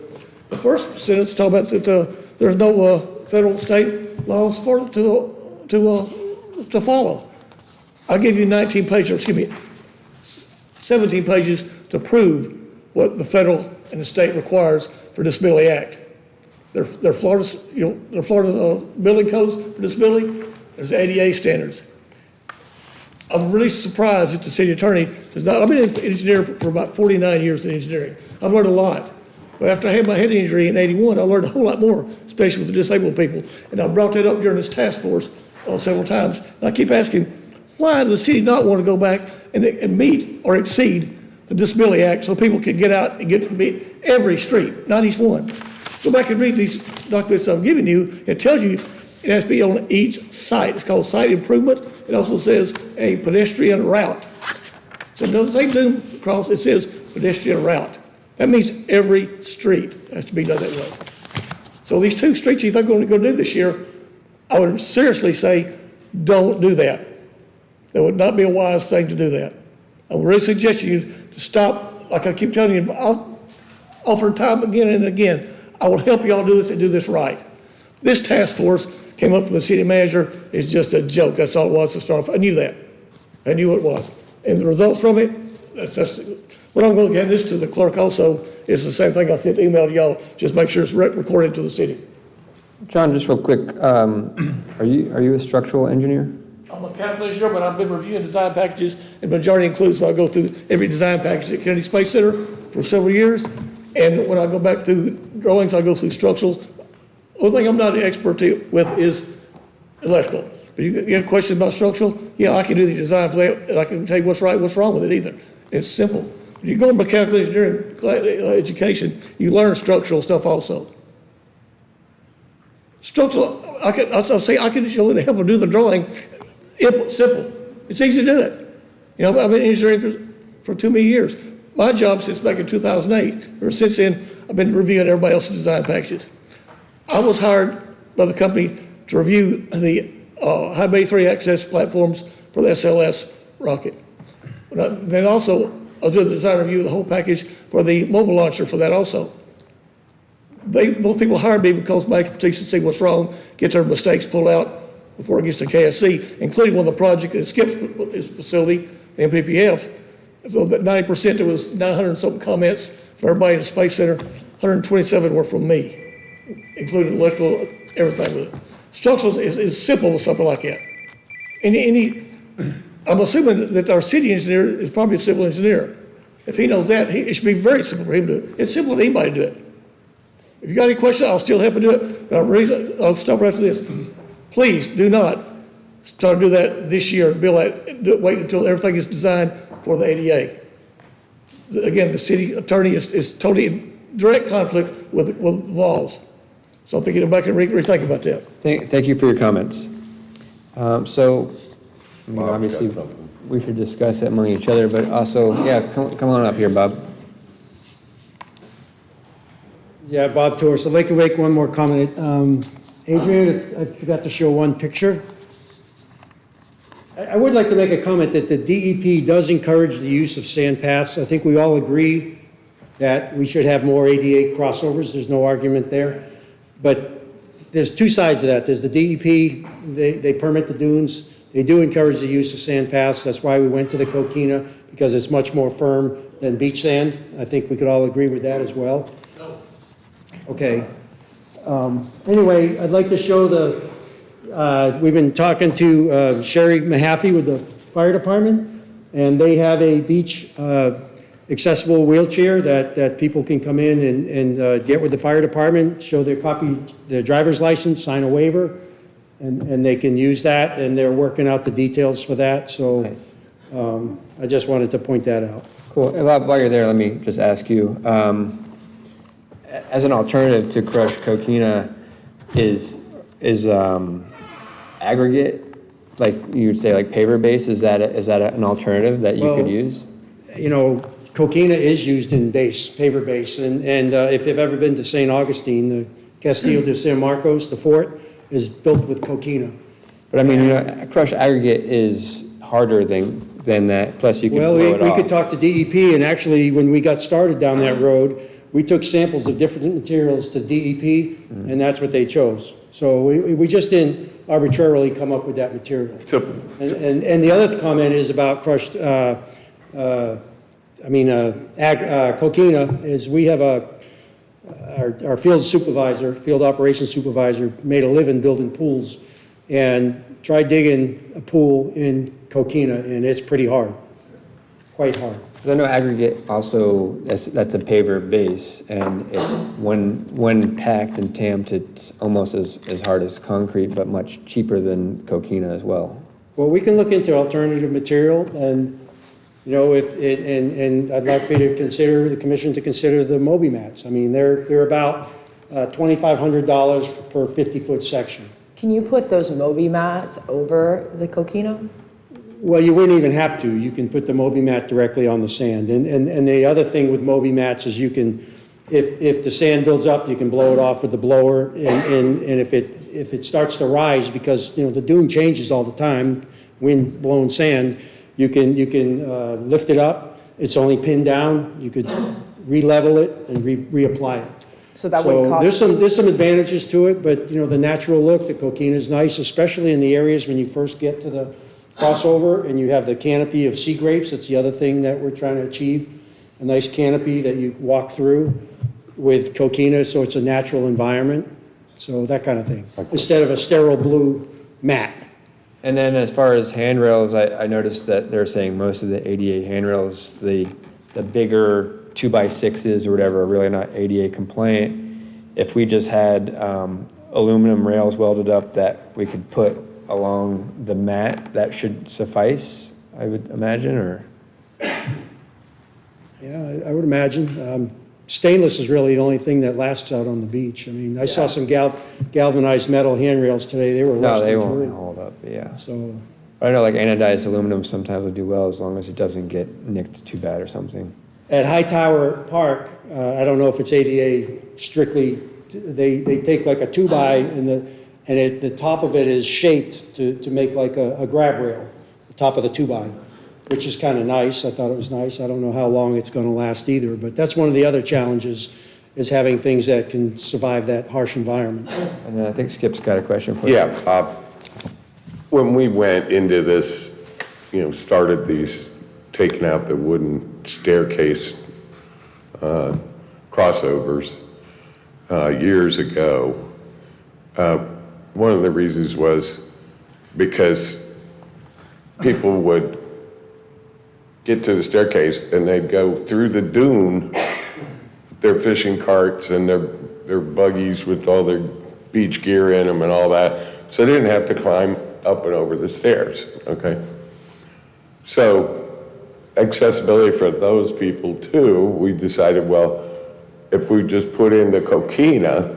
The first sentence talks about that there's no federal, state laws to follow. I'll give you 17 pages to prove what the federal and the state requires for Disability Act. They're Florida, they're Florida building codes for disability. There's ADA standards. I'm really surprised that the city attorney does not. I've been an engineer for about 49 years in engineering. I've learned a lot. But after I had my head injury in '81, I learned a whole lot more, especially with the disabled people. And I brought that up during this task force several times. And I keep asking, why does the city not want to go back and meet or exceed the Disability Act so people can get out and get to meet every street, not each one? Go back and read these documents I'm giving you. It tells you it has to be on each site. It's called site improvement. It also says a pedestrian route. So it doesn't say Doom Cross, it says pedestrian route. That means every street has to be done that way. So these 2 streets you think we're going to go do this year, I would seriously say, don't do that. That would not be a wise thing to do that. I would really suggest you to stop, like I keep telling you, I'll offer time again and again. I will help you all do this and do this right. This task force came up from the city manager. It's just a joke. That's all it was to start off. I knew that. I knew what it was. And the results from it, that's what I'm going to get this to the clerk also is the same thing I sent email to y'all. Just make sure it's recorded to the city. John, just real quick, are you a structural engineer? I'm a mechanical engineer, but I've been reviewing design packages, and the majority includes, so I go through every design package at Kennedy Space Center for several years. And when I go back through drawings, I go through structural. The only thing I'm not an expert with is electrical. But you have questions about structural? Yeah, I can do the design for that, and I can tell you what's right, what's wrong with it either. It's simple. When you go to mechanical engineering education, you learn structural stuff also. Structural, I can show you to help them do the drawing. Simple. It's easy to do it. You know, I've been in engineering for too many years. My job since back in 2008, or since then, I've been reviewing everybody else's design packages. I was hired by the company to review the high bay 3 access platforms for the SLS rocket. Then also, I was doing the design review of the whole package for the mobile launcher for that also. Both people hired me because my expertise to see what's wrong, get their mistakes pulled out before it gets to KSC, including one of the projects at Skip's facility, MPPF. So that 90%, there was 900 and something comments from everybody in the Space Center, 127 were from me. including electrical, everything with it. Structural is simple with something like that. I'm assuming that our city engineer is probably a civil engineer. If he knows that, it should be very simple for him to do it. It's simple for anybody to do it. If you got any questions, I'll still help you do it, but I'll stop right after this. Please do not start to do that this year, wait until everything is designed for the ADA. Again, the city attorney is totally in direct conflict with laws. So I think you'll back and rethink about that. Thank you for your comments. I mean, obviously, we should discuss it among each other, but also, yeah, come on up here, Bob. Yeah, Bob Torres. I'd like to make one more comment. Adrian, I forgot to show one picture. I would like to make a comment that the DEP does encourage the use of sand paths. I think we all agree that we should have more ADA crossovers. There's no argument there. But there's two sides to that. There's the DEP, they permit the dunes. They do encourage the use of sand paths. That's why we went to the coquina, because it's much more firm than beach sand. I think we could all agree with that as well. Okay. Anyway, I'd like to show we've been talking to Sherry Mahaffey with the fire department, and they have a beach accessible wheelchair that people can come in and get with the fire department, show their driver's license, sign a waiver, and they can use that, and they're working out the details for that. So nice. I just wanted to point that out. Cool. While you're there, let me just ask you, as an alternative to crushed coquina, is aggregate, like you would say, like paver base, is that an alternative that you could use? You know, coquina is used in paver base, and if you've ever been to St. Augustine, the Castillo de San Marcos, the fort, is built with coquina. But I mean, crushed aggregate is harder than that, plus you can blow it off. Well, we could talk to DEP, and actually, when we got started down that road, we took samples of different materials to DEP, and that's what they chose. So we just didn't arbitrarily come up with that material. And the other comment is about crushed, coquina, is we have our field operations supervisor made a living building pools, and tried digging a pool in coquina, and it's pretty hard, quite hard. Because I know aggregate also, that's a paver base, and when packed and tamped, it's almost as hard as concrete, but much cheaper than coquina as well. Well, we can look into alternative material, and you know, and I'd like for you to consider, the commission to consider the Moby mats. I mean, they're about $2,500 per 50-foot section. Can you put those Moby mats over the coquina? Well, you wouldn't even have to. You can put the Moby mat directly on the sand. And the other thing with Moby mats is you can, if the sand builds up, you can blow it off with the blower. And if it starts to rise, because, you know, the dune changes all the time, wind blown sand, you can lift it up. It's only pinned down. You could re-level it and reapply it. So that would cost. There's some advantages to it, but you know, the natural look, the coquina is nice, especially in the areas when you first get to the crossover and you have the canopy of sea grapes. That's the other thing that we're trying to achieve, a nice canopy that you walk through with coquina, so it's a natural environment. So that kind of thing, instead of a sterile blue mat. And then as far as handrails, I noticed that they're saying most of the ADA handrails, the bigger 2x6s or whatever, are really not ADA compliant. If we just had aluminum rails welded up that we could put along the mat, that should suffice, I would imagine, or? Yeah, I would imagine. Stainless is really the only thing that lasts out on the beach. I mean, I saw some galvanized metal handrails today. They were No, they won't hold up, yeah. So I know, like anodized aluminum sometimes will do well as long as it doesn't get nicked too bad or something. at Hightower Park, I don't know if it's ADA strictly, they take like a 2x and the top of it is shaped to make like a grab rail, the top of the 2x, which is kind of nice. I thought it was nice. I don't know how long it's going to last either, but that's one of the other challenges, is having things that can survive that harsh environment. And then I think Skip's got a question for you. Yeah, when we went into this, started these, taking out the wooden staircase crossovers, years ago. One of the reasons was because people would get to the staircase and they'd go through the dune with their fishing carts and their buggies with all their beach gear in them and all that. So they didn't have to climb up and over the stairs, okay? So accessibility for those people too, we decided, well, if we just put in the coquina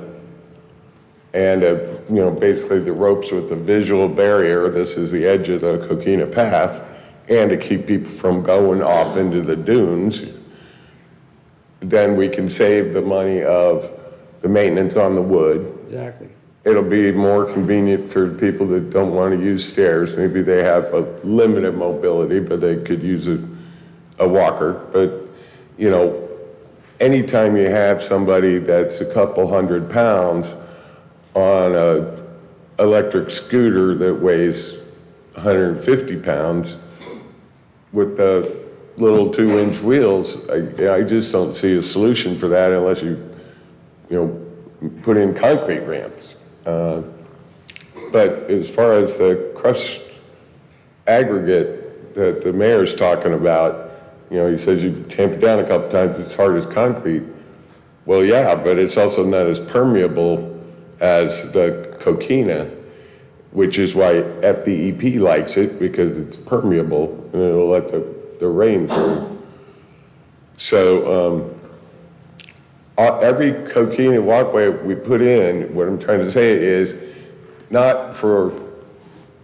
and, basically the ropes with the visual barrier, this is the edge of the coquina path, and to keep people from going off into the dunes, then we can save the money of the maintenance on the wood. Exactly. It'll be more convenient for people that don't want to use stairs. Maybe they have a limited mobility, but they could use a walker. But, anytime you have somebody that's a couple 100 pounds on a electric scooter that weighs 150 pounds with the little 2-inch wheels, I just don't see a solution for that unless you put in concrete ramps. But as far as the crushed aggregate that the mayor's talking about, he says you've tamped it down a couple times, it's hard as concrete. Well, yeah, but it's also not as permeable as the coquina, which is why FDEP likes it, because it's permeable and it'll let the rain through. So every coquina walkway we put in, what I'm trying to say is not for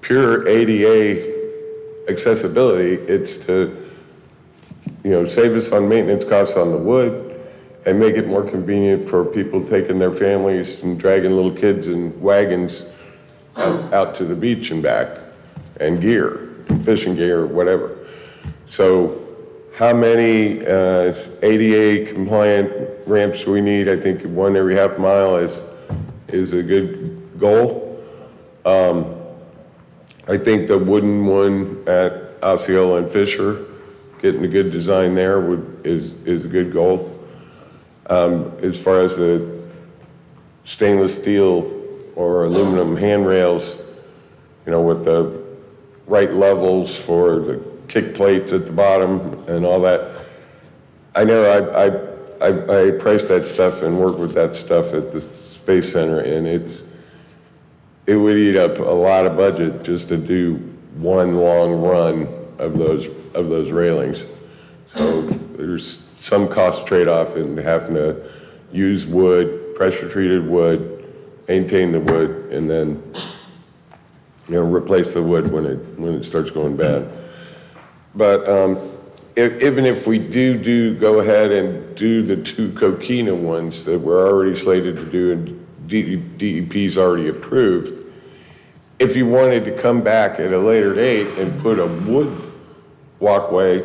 pure ADA accessibility, it's to save us on maintenance costs on the wood and make it more convenient for people taking their families and dragging little kids in wagons out to the beach and back, and gear, fishing gear, or whatever. So how many ADA compliant ramps do we need? I think one every half mile is a good goal. I think the wooden one at Osceola and Fisher, getting a good design there is a good goal. As far as the stainless steel or aluminum handrails, with the right levels for the kick plates at the bottom and all that. I know I priced that stuff and worked with that stuff at the Space Center, and it would eat up a lot of budget just to do one long run of those railings. So there's some cost trade-off in having to use wood, pressure-treated wood, maintain the wood, and then replace the wood when it starts going bad. But even if we do go ahead and do the 2 coquina ones that we're already slated to do and DEP's already approved, if you wanted to come back at a later date and put a wood walkway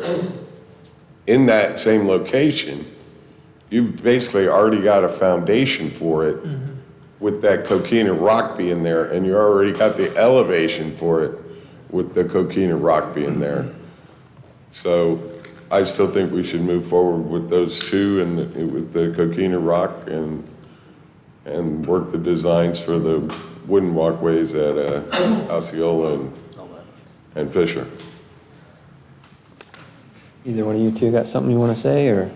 in that same location, you've basically already got a foundation for it with that coquina rock being there, and you already got the elevation for it with the coquina rock being there. So I still think we should move forward with those 2 and with the coquina rock and work the designs for the wooden walkways at Osceola and Fisher. Either one of you two got something you want to say, or?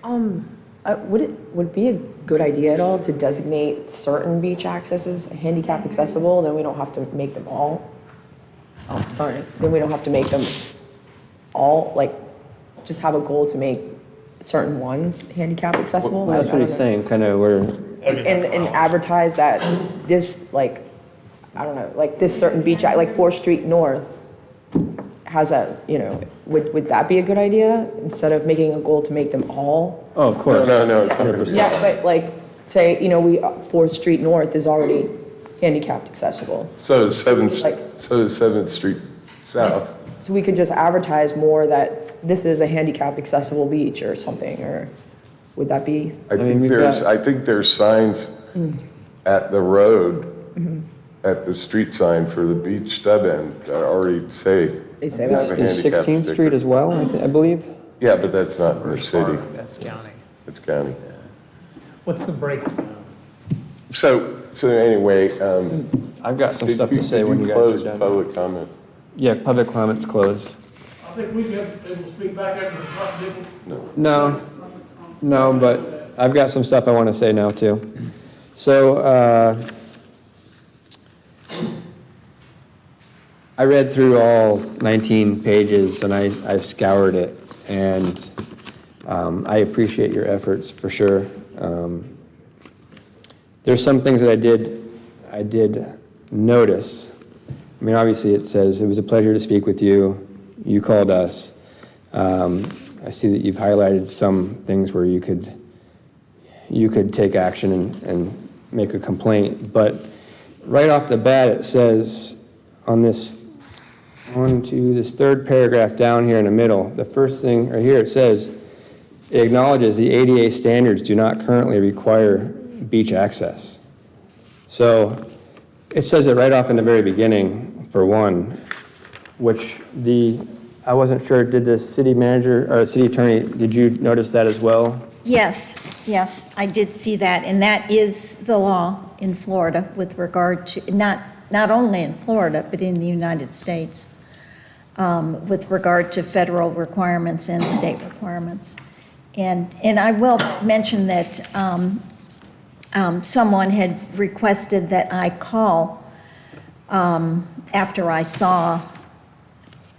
Would it be a good idea at all to designate certain beach accesses handicap accessible? Then we don't have to make them all. Oh, sorry. Then we don't have to make them all, just have a goal to make certain ones handicap accessible. Well, that's what he's saying, kind of where. And advertise that this, this certain beach, like 4th Street North has a, would that be a good idea instead of making a goal to make them all? Oh, of course. No, it's 100%. Yeah, but say, 4th Street North is already handicapped accessible. So is 7th Street South. So we could just advertise more that this is a handicap accessible beach or something, or would that be? I think there's signs at the road, at the street sign for the beach stub end that already say. They say Is 16th Street as well, I believe? Yeah, but that's not in the city. That's county. It's county. What's the breakdown? So anyway, I've got some stuff to say when you guys are close done. public comment? Yeah, public comment's closed. I think we can able to speak back after the contradiction. No, but I've got some stuff I want to say now too. So, I read through all 19 pages and I scoured it, and I appreciate your efforts for sure. There's some things that I did notice. I mean, obviously it says, "It was a pleasure to speak with you. You called us." I see that you've highlighted some things where you could take action and make a complaint. But right off the bat, it says on this this third paragraph down here in the middle, the first thing right here, it says, it acknowledges the ADA standards do not currently require beach access. So it says it right off in the very beginning, for one, which I wasn't sure, did the city manager or city attorney, did you notice that as well? Yes, I did see that, and that is the law in Florida with regard to, not only in Florida, but in the United States, with regard to federal requirements and state requirements. And I will mention that someone had requested that I call after I saw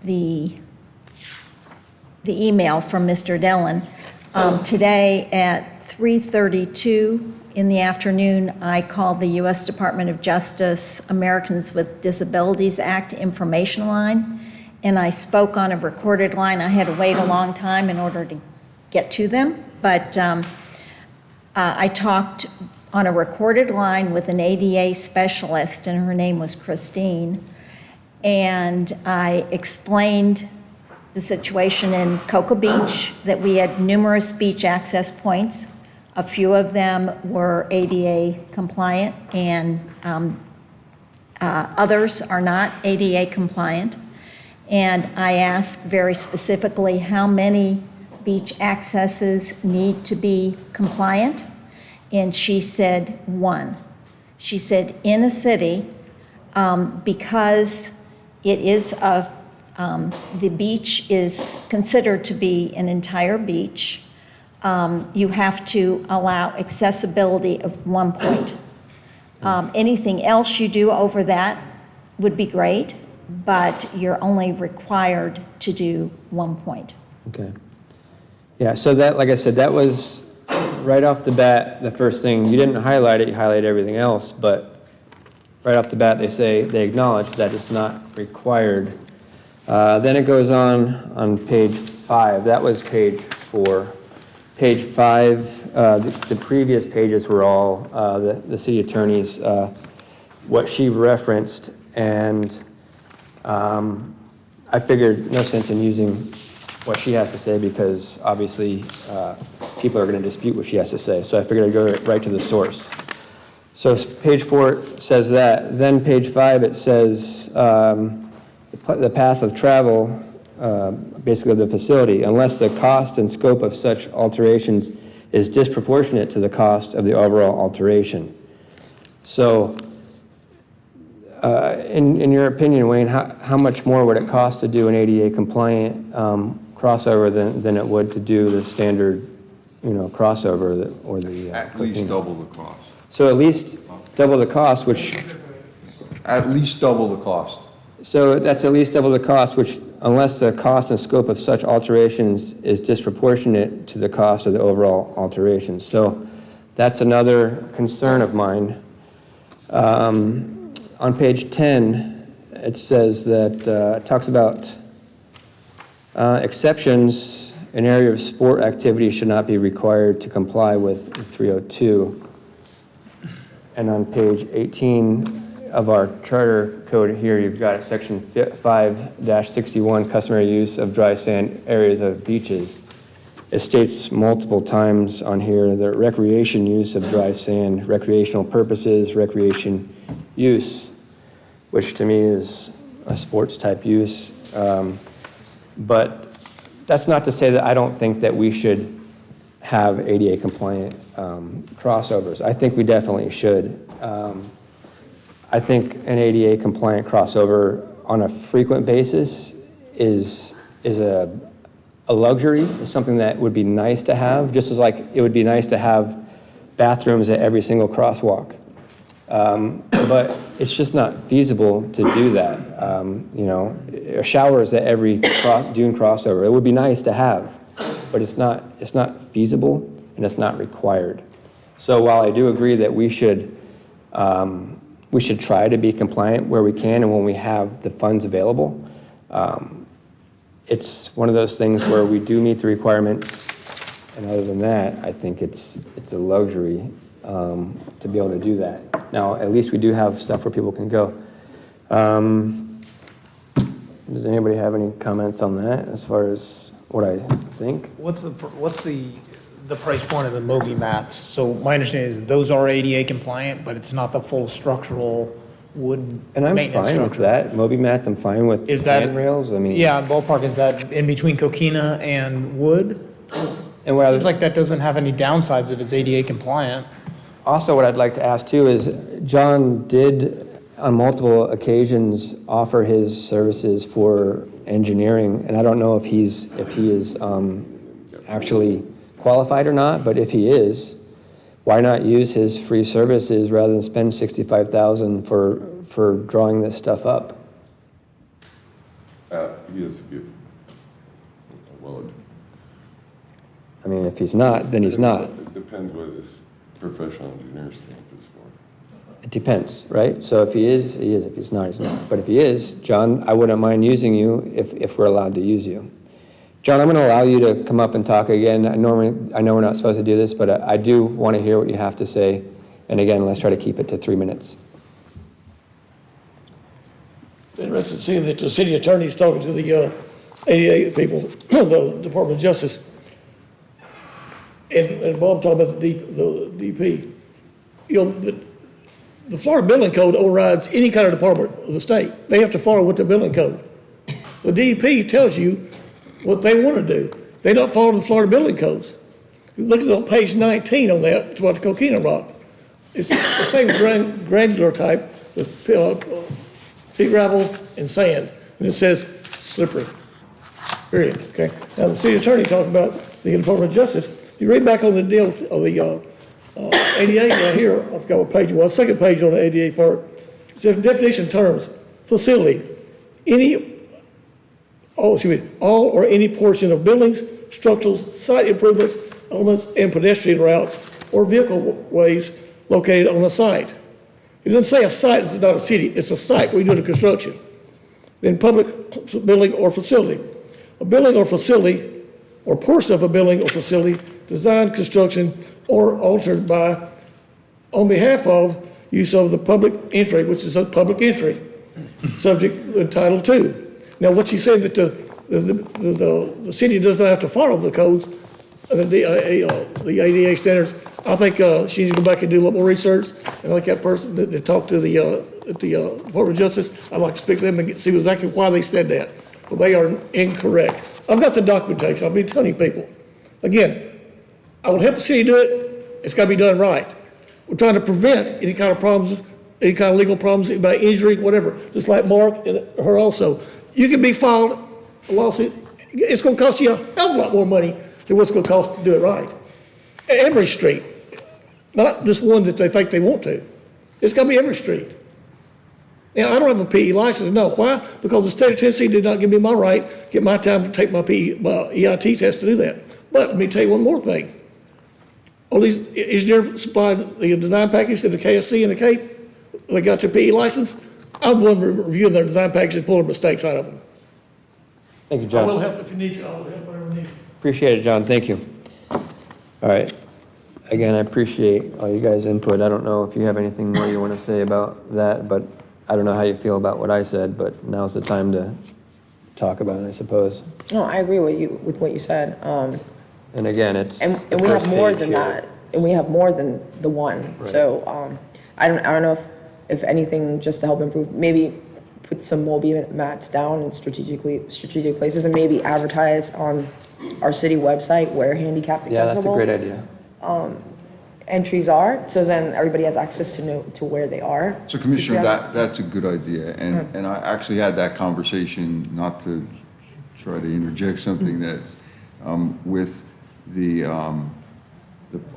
the email from Mr. Dellin. Today at 3:32 in the afternoon, I called the U.S. Department of Justice Americans with Disabilities Act information line, and I spoke on a recorded line. I had to wait a long time in order to get to them, but I talked on a recorded line with an ADA specialist, and her name was Christine, and I explained the situation in Cocoa Beach, that we had numerous beach access points. A few of them were ADA compliant, and others are not ADA compliant. And I asked very specifically how many beach accesses need to be compliant, and she said 1. She said in a city, because it is the beach is considered to be an entire beach, you have to allow accessibility of 1 point. Anything else you do over that would be great, but you're only required to do 1 point. Okay. Yeah, so that, like I said, that was right off the bat, the first thing. You didn't highlight it, you highlighted everything else, but right off the bat, they acknowledge that it's not required. Then it goes on page 5. That was page 4. Page 5, the previous pages were all the city attorney's, what she referenced, and I figured no sense in using what she has to say because obviously people are going to dispute what she has to say. So I figured I'd go right to the source. So page 4 says that. Then page 5, it says the path of travel, basically the facility, unless the cost and scope of such alterations is disproportionate to the cost of the overall alteration. So in your opinion, Wayne, how much more would it cost to do an ADA compliant crossover than it would to do the standard, crossover or the At least double the cost. So at least double the cost, which At least double the cost. so that's at least double the cost, which unless the cost and scope of such alterations is disproportionate to the cost of the overall alterations. So that's another concern of mine. On page 10, it says that it talks about exceptions. An area of sport activity should not be required to comply with 302. And on page 18 of our charter code here, you've got section 5-61, customary use of dry sand areas of beaches. It states multiple times on here the recreation use of dry sand, recreational purposes, recreation use, which to me is a sports type use. But that's not to say that I don't think that we should have ADA compliant crossovers. I think we definitely should. I think an ADA compliant crossover on a frequent basis is a luxury, is something that would be nice to have, just as like it would be nice to have bathrooms at every single crosswalk. But it's just not feasible to do that. Showers at every dune crossover, it would be nice to have, but it's not feasible and it's not required. So while I do agree that we should try to be compliant where we can and when we have the funds available, it's one of those things where we do meet the requirements, and other than that, I think it's a luxury to be able to do that. Now, at least we do have stuff where people can go. Does anybody have any comments on that as far as what I think? What's the price point of the Moby mats? So my understanding is those are ADA compliant, but it's not the full structural wood And I'm maintenance fine with structure. that. Moby mats, I'm fine with Is that handrails. I mean, yeah, ballpark, is that in between coquina and wood? And what Seems like that doesn't have any downsides if it's ADA compliant. Also, what I'd like to ask too is, John did on multiple occasions offer his services for engineering, and I don't know if he is actually qualified or not, but if he is, why not use his free services rather than spend $65,000 for drawing this stuff up? He is good. Well, I mean, if he's not, then he's not. it depends what his professional engineer stamp is for. It depends, right? So if he is, he is. If he's not, he's not. But if he is, John, I wouldn't mind using you if we're allowed to use you. John, I'm going to allow you to come up and talk again. I know we're not supposed to do this, but I do want to hear what you have to say. And again, let's try to keep it to 3 minutes. Interested to see that the city attorney is talking to the ADA people, the Department of Justice. And Bob talking about the DP. The Florida Building Code overrides any kind of department of the state. They have to follow with the building code. The DEP tells you what they want to do. They don't follow the Florida building codes. Look at page 19 on that, it's about the coquina rock. It's the same granular type with pea gravel and sand. And it says slippery, period, okay? Now, the city attorney talking about the Department of Justice. You read back on the deal of the ADA right here, I forgot what page it was, second page on the ADA part. It says definition terms, facility, all or any portion of buildings, structures, site improvements, elements, and pedestrian routes or vehicle ways located on a site. It doesn't say a site is not a city, it's a site where you do the construction. Then public building or facility. A building or facility or portion of a building or facility designed, construction, or altered by, on behalf of, use of the public entry, which is a public entry, subject to Title II. Now, what she's saying that the city does not have to follow the codes, the ADA standards. I think she needs to go back and do a little more research. And like that person that talked to the Department of Justice, I'd like to speak to them and see exactly why they said that. But they are incorrect. I've got the documentation. I've been telling people. Again, I will help the city do it. It's got to be done right. We're trying to prevent any kind of problems, any kind of legal problems, by injury, whatever. Just like Mark and her also. You can be filed a lawsuit. It's going to cost you a hell of a lot more money than what's going to cost to do it right. Every street, not just one that they think they want to. It's got to be every street. Now, I don't have a PE license. No. Why? Because the state of Tennessee did not give me my right, get my time to take my EIT test to do that. But let me tell you one more thing. All these engineers supplied the design package to the KSC and the Cape. They got your PE license. I'm the one reviewing their design package and pulling mistakes out of them. Thank you, John. I will help if you need to. I will help whatever you need. Appreciate it, John. Thank you. All right. Again, I appreciate all you guys' input. I don't know if you have anything more you want to say about that, but I don't know how you feel about what I said, but now's the time to talk about it, I suppose. No, I agree with what you said. And again, it's And the we have first more page than here. that, and we have more than the one. Right. So I don't know if anything, just to help improve, maybe put some Moby mats down in strategic places, and maybe advertise on our city website where handicap accessible. Yeah, that's a great idea. entries are, so then everybody has access to know to where they are. So Commissioner, Yeah. that's a good idea, and I actually had that conversation, not to try to interject something that's with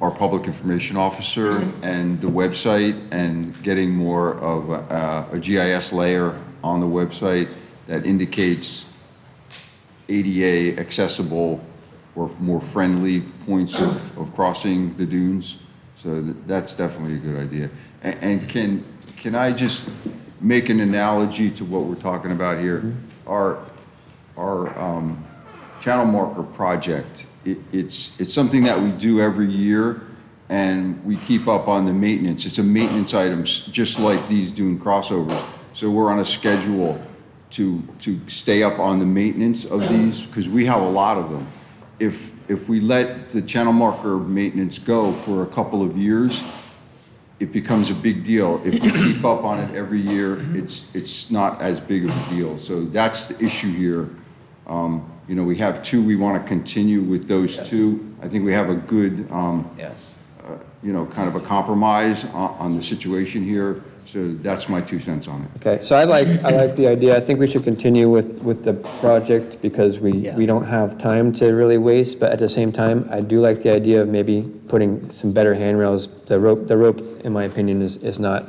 our public information officer and the website, and getting more of a GIS layer on the website that indicates ADA accessible or more friendly points of crossing the dunes. So that's definitely a good idea. And can I just make an analogy to what we're talking about here? Our channel marker project, it's something that we do every year, and we keep up on the maintenance. It's a maintenance item, just like these dune crossovers. So we're on a schedule to stay up on the maintenance of these, because we have a lot of them. If we let the channel marker maintenance go for a couple of years, it becomes a big deal. If we keep up on it every year, it's not as big of a deal. So that's the issue here. You know, we have two, we want to continue with those two. I think we have a good, you know, kind of a compromise on the situation here. So that's my 2 cents on it. Okay, so I like the idea. I think we should continue with the project because we don't have time to really waste, but at the same time, I do like the idea of maybe putting some better handrails. The rope, in my opinion, is not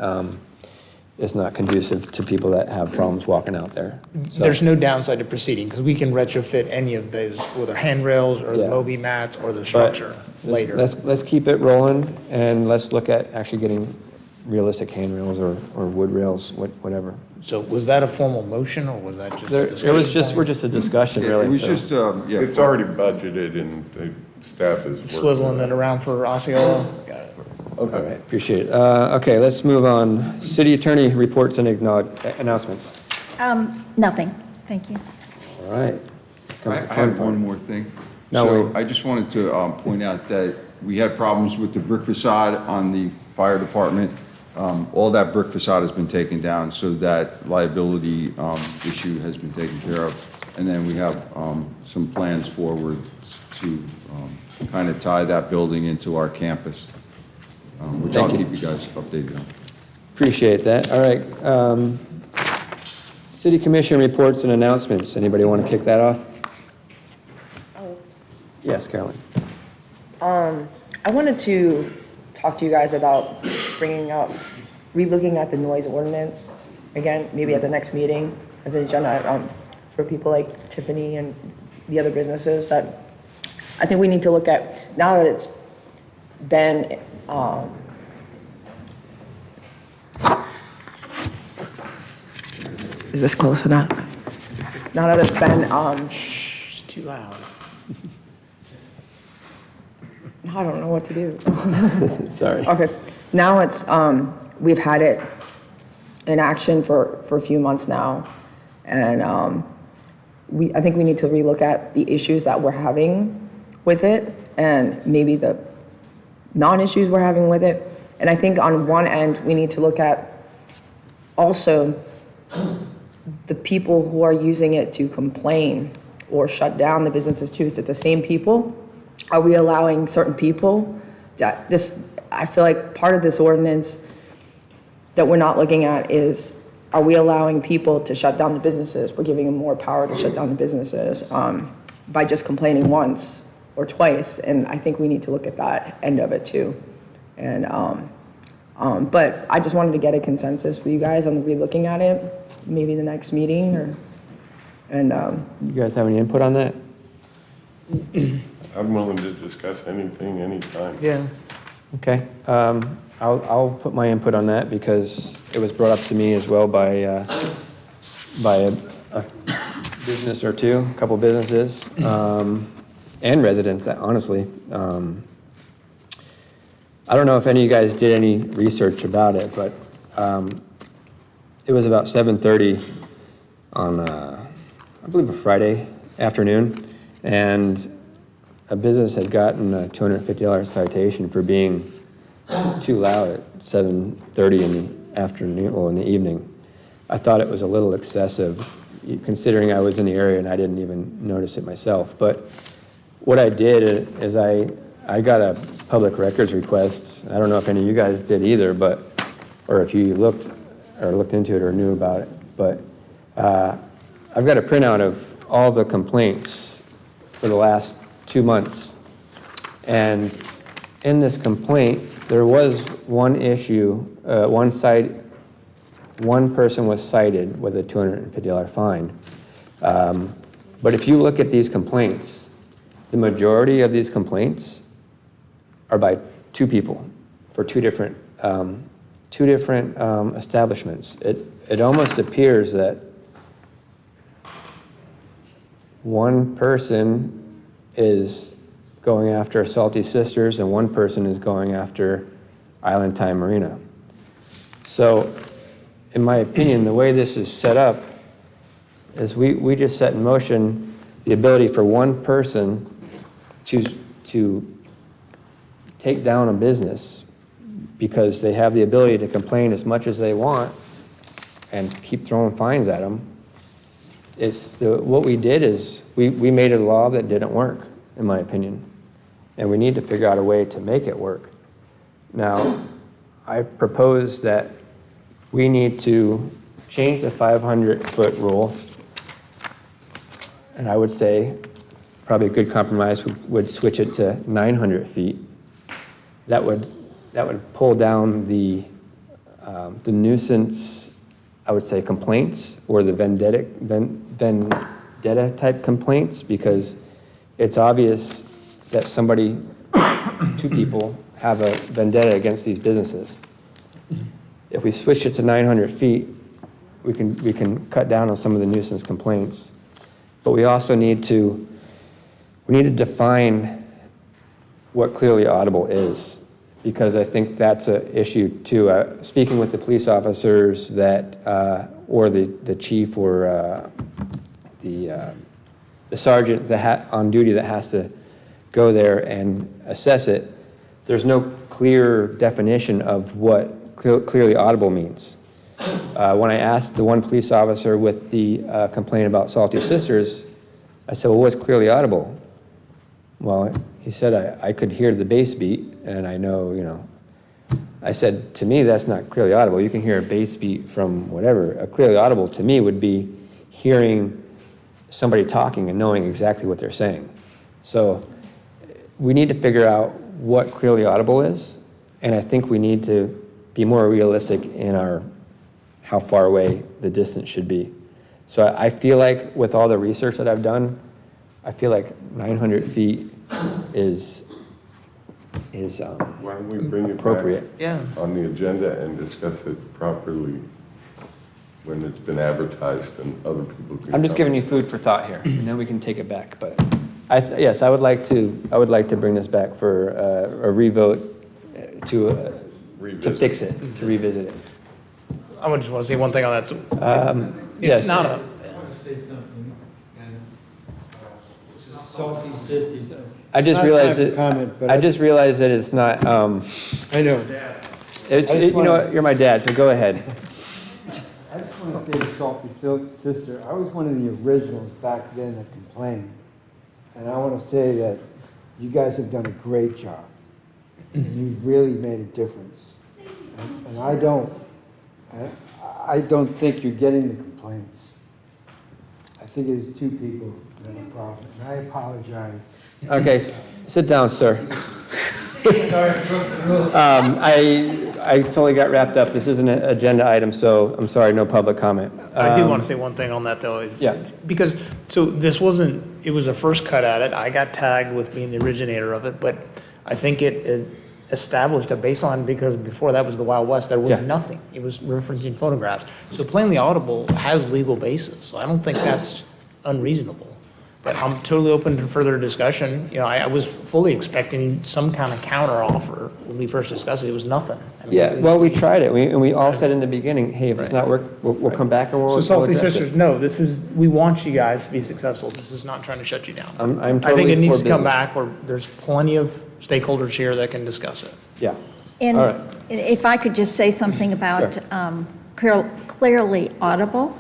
conducive to people that have problems walking out there. So, There's no downside to proceeding, because we can retrofit any of those, whether handrails or the Moby mats or the structure later. Let's keep it rolling, and let's look at actually getting realistic handrails or wood rails, whatever. So was that a formal motion, or was that just a discussion? It was just, we're just a discussion, really. It was so. just, yeah. It's already budgeted and the staff is working on Swizzling it around for Osceola? Got it. Okay. All right, appreciate it. Okay, let's move on. City attorney reports and announcements. Nothing, thank you. All right. I have one more thing. No, So wait. I just wanted to point out that we had problems with the brick facade on the fire department. All that brick facade has been taken down, so that liability issue has been taken care of. And then we have some plans forward to kind of tie that building into our campus, which I'll keep you guys updated on. Appreciate that. All right. City commission reports and announcements. Anybody want to kick that off? Yes, Carolyn. I wanted to talk to you guys about relooking at the noise ordinance again, maybe at the next meeting as an agenda item for people like Tiffany and the other businesses that I think we need to look at now that it's been is this close enough? Now that it's been It's too loud. I don't know what to do. Sorry. Okay, now it's, we've had it in action for a few months now. And I think we need to relook at the issues that we're having with it and maybe the non-issues we're having with it. And I think on one end, we need to look at also the people who are using it to complain or shut down the businesses too. Is it the same people? Are we allowing certain people I feel like part of this ordinance that we're not looking at is, are we allowing people to shut down the businesses? We're giving them more power to shut down the businesses by just complaining once or twice. And I think we need to look at that end of it too. And, but I just wanted to get a consensus for you guys on relooking at it, maybe the next meeting You guys have any input on that? I'm willing to discuss anything, anytime. Yeah. Okay. I'll put my input on that because it was brought up to me as well by a business or two, a couple businesses, and residents, honestly. I don't know if any of you guys did any research about it, but it was about 7:30 on, I believe, a Friday afternoon, and a business had gotten a $250 citation for being too loud at 7:30 in the afternoon, or in the evening. I thought it was a little excessive, considering I was in the area and I didn't even notice it myself. But what I did is I I got a public records request. I don't know if any of you guys did either, or if you looked into it or knew about it, but I've got a printout of all the complaints for the last 2 months. And in this complaint, there was one issue, one person was cited with a $250 fine. But if you look at these complaints, the majority of these complaints are by 2 people for two different establishments. It almost appears that one person is going after Salty Sisters and one person is going after Island Time Marina. So, in my opinion, the way this is set up is we just set in motion the ability for one person to take down a business because they have the ability to complain as much as they want and keep throwing fines at them. What we did is we made a law that didn't work, in my opinion, and we need to figure out a way to make it work. Now, I propose that we need to change the 500-foot rule, and I would say probably a good compromise would switch it to 900 feet. That would pull down the nuisance, I would say, complaints or the vendetta type complaints, because it's obvious that 2 people have a vendetta against these businesses. If we switch it to 900 feet, we can cut down on some of the nuisance complaints. But we also need to define what clearly audible is, because I think that's an issue too. Speaking with the police officers or the chief or the sergeant on duty that has to go there and assess it, there's no clear definition of what clearly audible means. When I asked the one police officer with the complaint about Salty Sisters, I said, well, what's clearly audible? Well, he said, I could hear the bass beat, and I know, I said, to me, that's not clearly audible. You can hear a bass beat from whatever. A clearly audible to me would be hearing somebody talking and knowing exactly what they're saying. So we need to figure out what clearly audible is, and I think we need to be more realistic in how far away the distance should be. So I feel like with all the research that I've done, I feel like 900 feet is Why don't we bring it appropriate. back on the agenda and discuss it properly when it's been advertised and other people can I'm just come. giving you food for thought here, and then we can take it back. But yes, I would like to bring this back for a revote to fix it, to revisit it. I would just want to say one thing on that. So, Yes. It's not a, I want to say something, and Salty Sisters. I just Not realized time for that. comment, but I just realized that it's not. I know. You know what? You're my dad, so go ahead. I just want to say to Salty Sister, I was one of the originals back then that complained. And I want to say that you guys have done a great job. And you've really made a difference. And I don't think you're getting the complaints. I think it is 2 people that are the problem. And I apologize. Okay, sit down, sir. I totally got wrapped up. This isn't an agenda item, so I'm sorry, no public comment. I do want to say one thing on that though. Yeah. Because, it was a first cut at it. I got tagged with being the originator of it, but I think it established a baseline because before that was the Wild West. There was nothing. It was referencing photographs. So plainly audible has legal basis. So I don't think that's unreasonable. But I'm totally open to further discussion. I was fully expecting some kind of counter offer when we first discussed it. It was nothing. Well, we tried it, and we all said in the beginning, hey, if it's not work, we'll come back and we'll Salty address Sisters, it. no, we want you guys to be successful. This is not trying to shut you down. I'm I think totally it needs for to come business. back where there's plenty of stakeholders here that can discuss it. Yeah. And All right. if I could just say something about clearly audible.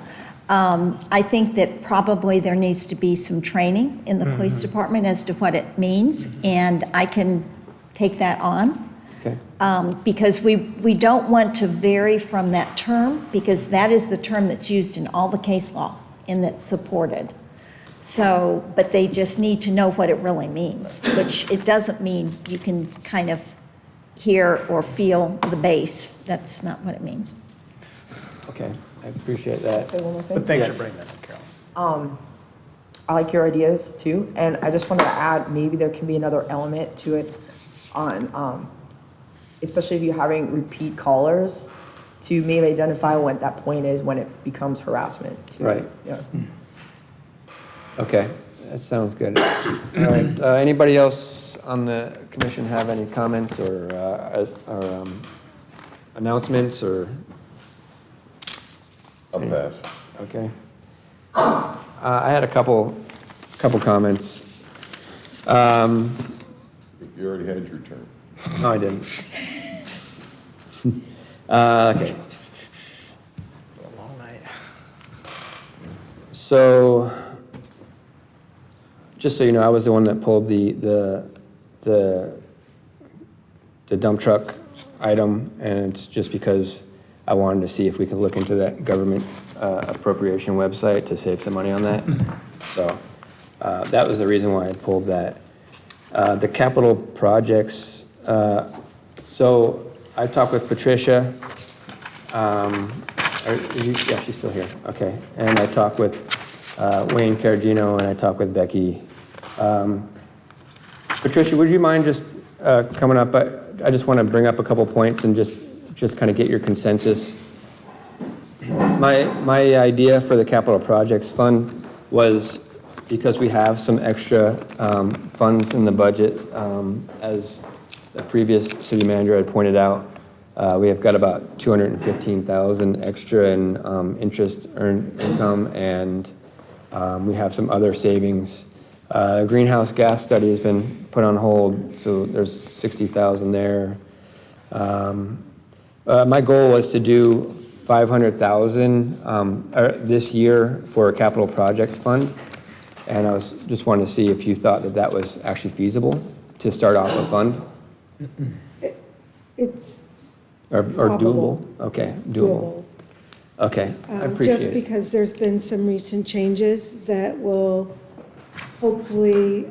I think that probably there needs to be some training in the police department as to what it means, and I can take that on. Okay. Because we don't want to vary from that term, because that is the term that's used in all the case law and that's supported. So, but they just need to know what it really means, which it doesn't mean you can kind of hear or feel the bass. That's not what it means. Okay, I appreciate that. Say one more thing? But thanks Yes. for bringing that up, Carol. I like your ideas too, and I just wanted to add, maybe there can be another element to it on, especially if you're having repeat callers, to maybe identify what that point is when it becomes harassment too. Right. Yeah. Okay, that sounds good. All right, anybody else on the commission have any comments or announcements or? I'll pass. Okay. I had a couple comments. You already had your turn. No, I didn't. Okay. It's been a long night. So, just so you know, I was the one that pulled the dump truck item, and it's just because I wanted to see if we could look into that government appropriation website to save some money on that. So that was the reason why I pulled that. The capital projects, so I talked with Patricia. Yeah, she's still here. Okay. And I talked with Wayne Caragino, and I talked with Becky. Patricia, would you mind just coming up? I just want to bring up a couple points and just kind of get your consensus. My idea for the capital projects fund was, because we have some extra funds in the budget, as the previous city manager had pointed out, we have got about $215,000 extra in interest earned income, and we have some other savings. Greenhouse gas study has been put on hold, so there's $60,000 there. My goal was to do $500,000 this year for a capital projects fund, and I was just wanted to see if you thought that that was actually feasible to start off a fund. It's Or Probable. doable? Okay, doable. Okay, I appreciate just it. because there's been some recent changes that will hopefully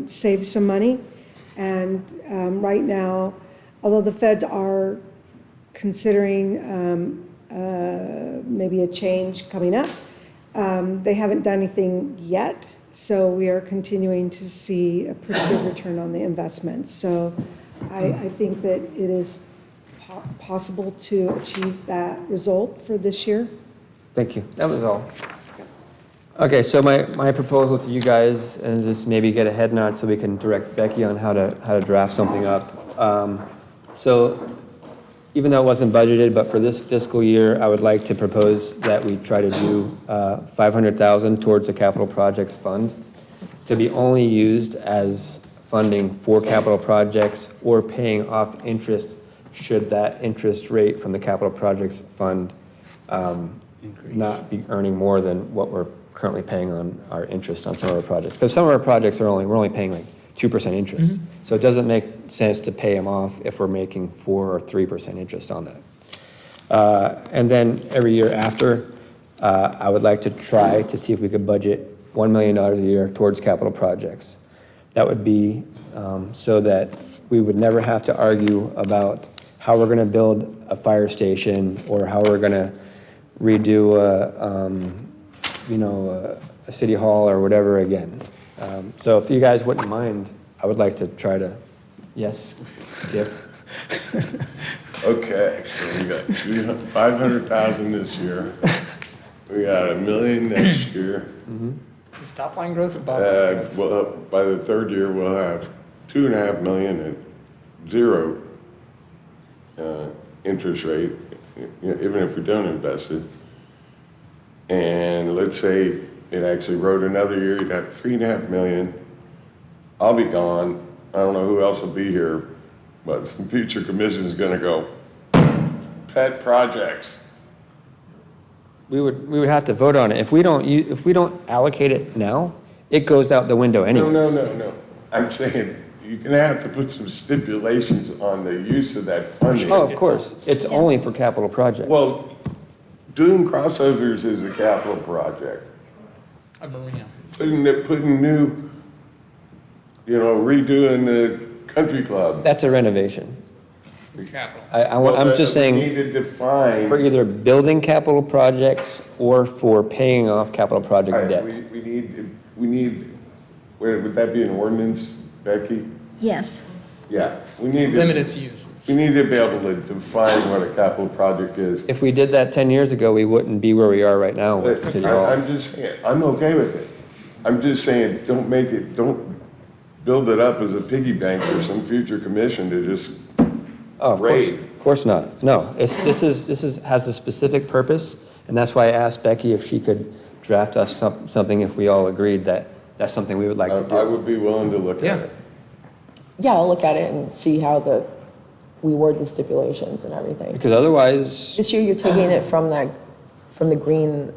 save some money. And right now, although the feds are considering maybe a change coming up, they haven't done anything yet. So we are continuing to see a pretty good return on the investments. So I think that it is possible to achieve that result for this year. Thank you, that was all. Okay, so my proposal to you guys is just maybe get a head nod so we can direct Becky on how to draft something up. So even though it wasn't budgeted, but for this fiscal year, I would like to propose that we try to do $500,000 towards the capital projects fund to be only used as funding for capital projects or paying off interest should that interest rate from the capital projects fund not be earning more than what we're currently paying on our interest on some of our projects. Because some of our projects we're only paying like 2% interest. So it doesn't make sense to pay them off if we're making 4 or 3% interest on that. And then every year after, I would like to try to see if we could budget $1 million a year towards capital projects. That would be so that we would never have to argue about how we're going to build a fire station or how we're going to redo a city hall or whatever again. So if you guys wouldn't mind, I would like to try to, yes, Skip? Okay, so we got 500,000 this year. We got $1 million next year. Is top line growth or bottom line growth? Well, by the third year, we'll have $2.5 million at 0 interest rate, even if we don't invest it. And let's say it actually rode another year, you'd have $3.5 million. I'll be gone. I don't know who else will be here, but some future commission is gonna go, pet projects. we would have to vote on it. If we don't allocate it now, it goes out the window anyways. No. I'm saying you're gonna have to put some stipulations on the use of that funding. Oh, of course. It's only for capital projects. Well, doing crossovers is a capital project. A marina. Putting new, redoing the country club. That's a renovation. Capital. I'm just saying. We need to define. For either building capital projects or for paying off capital project debt. We need, would that be an ordinance, Becky? Yes. Yeah, we need to. Limit its use. We need to be able to define what a capital project is. If we did that 10 years ago, we wouldn't be where we are right now with City Hall. I'm just saying, I'm okay with it. I'm just saying, don't build it up as a piggy bank for some future commission to just raid. Of course not. No, this has a specific purpose, and that's why I asked Becky if she could draft us something if we all agreed that that's something we would like to do. I would be willing to look at it. Yeah, I'll look at it and see how we word the stipulations and everything. Because otherwise, This year, you're taking it from the green,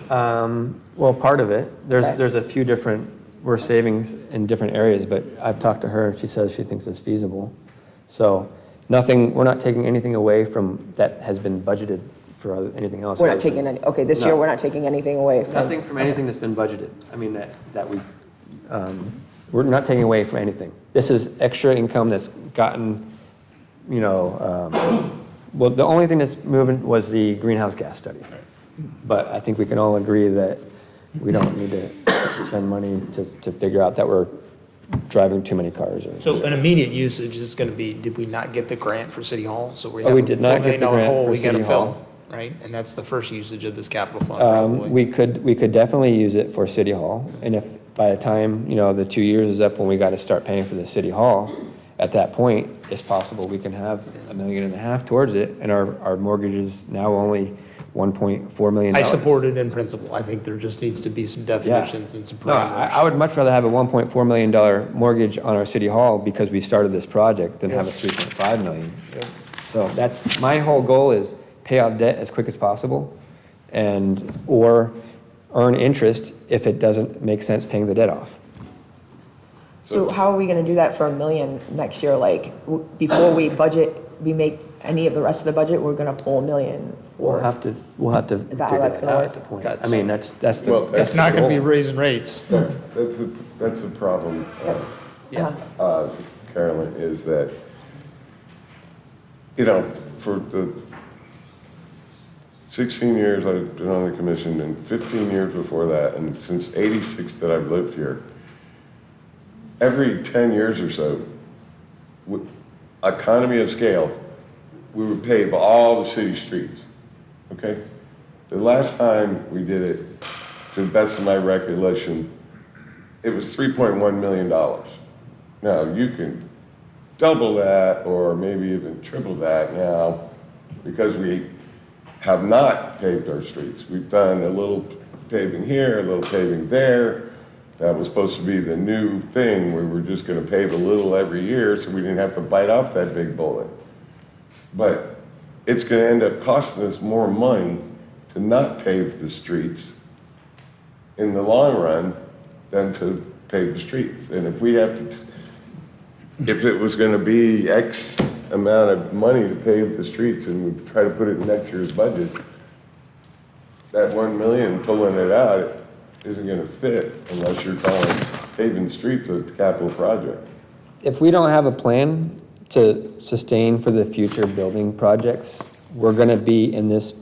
well, part of it, Okay. there's a few different, we're savings in different areas, but I've talked to her, she says she thinks it's feasible. So we're not taking anything away from that has been budgeted for anything else. we're not taking any, okay, this year, No. we're not taking anything away from. Nothing from anything that's been budgeted. I mean, we're not taking away from anything. This is extra income that's gotten, well, the only thing that's moving was the greenhouse gas study. But I think we can all agree that we don't need to spend money to figure out that we're driving too many cars. So an immediate usage is going to be, did we not get the grant for City Hall? So we Oh, have we a did not $4 get the million grant hole for we gotta City fill, Hall. right? And that's the first usage of this capital fund, probably. We could definitely use it for City Hall. And if by the time, the 2 years is up when we got to start paying for the City Hall, at that point, it's possible we can have $1.5 million towards it. And our mortgage is now only $1.4 million. I support it in principle. I think there just needs to be some definitions and some No, parameters. I would much rather have a $1.4 million mortgage on our City Hall because we started this project than have a $3.5 million. So that's, my whole goal is pay off debt as quick as possible or earn interest if it doesn't make sense paying the debt off. So how are we gonna do that for $1 million next year? Like, before we budget, we make any of the rest of the budget, we're gonna pull $1 million? We'll have to. Is that how that's gonna work? at the point. I mean, that's the. Well, that's It's not the going to be goal. raising rates. That's a problem, Carolyn, is that, for the 16 years I've been on the commission and 15 years before that, and since '86 that I've lived here, every 10 years or so, with economy of scale, we would pave all the city streets, okay? The last time we did it, to the best of my recollection, it was $3.1 million. Now, you can double that or maybe even triple that now because we have not paved our streets. We've done a little paving here, a little paving there. That was supposed to be the new thing. We were just going to pave a little every year so we didn't have to bite off that big bullet. But it's going to end up costing us more money to not pave the streets in the long run than to pave the streets. And if we have to, if it was going to be X amount of money to pave the streets and we try to put it in next year's budget, that 1 million pulling it out isn't going to fit unless you're calling paving streets a capital project. If we don't have a plan to sustain for the future building projects, we're going to be in this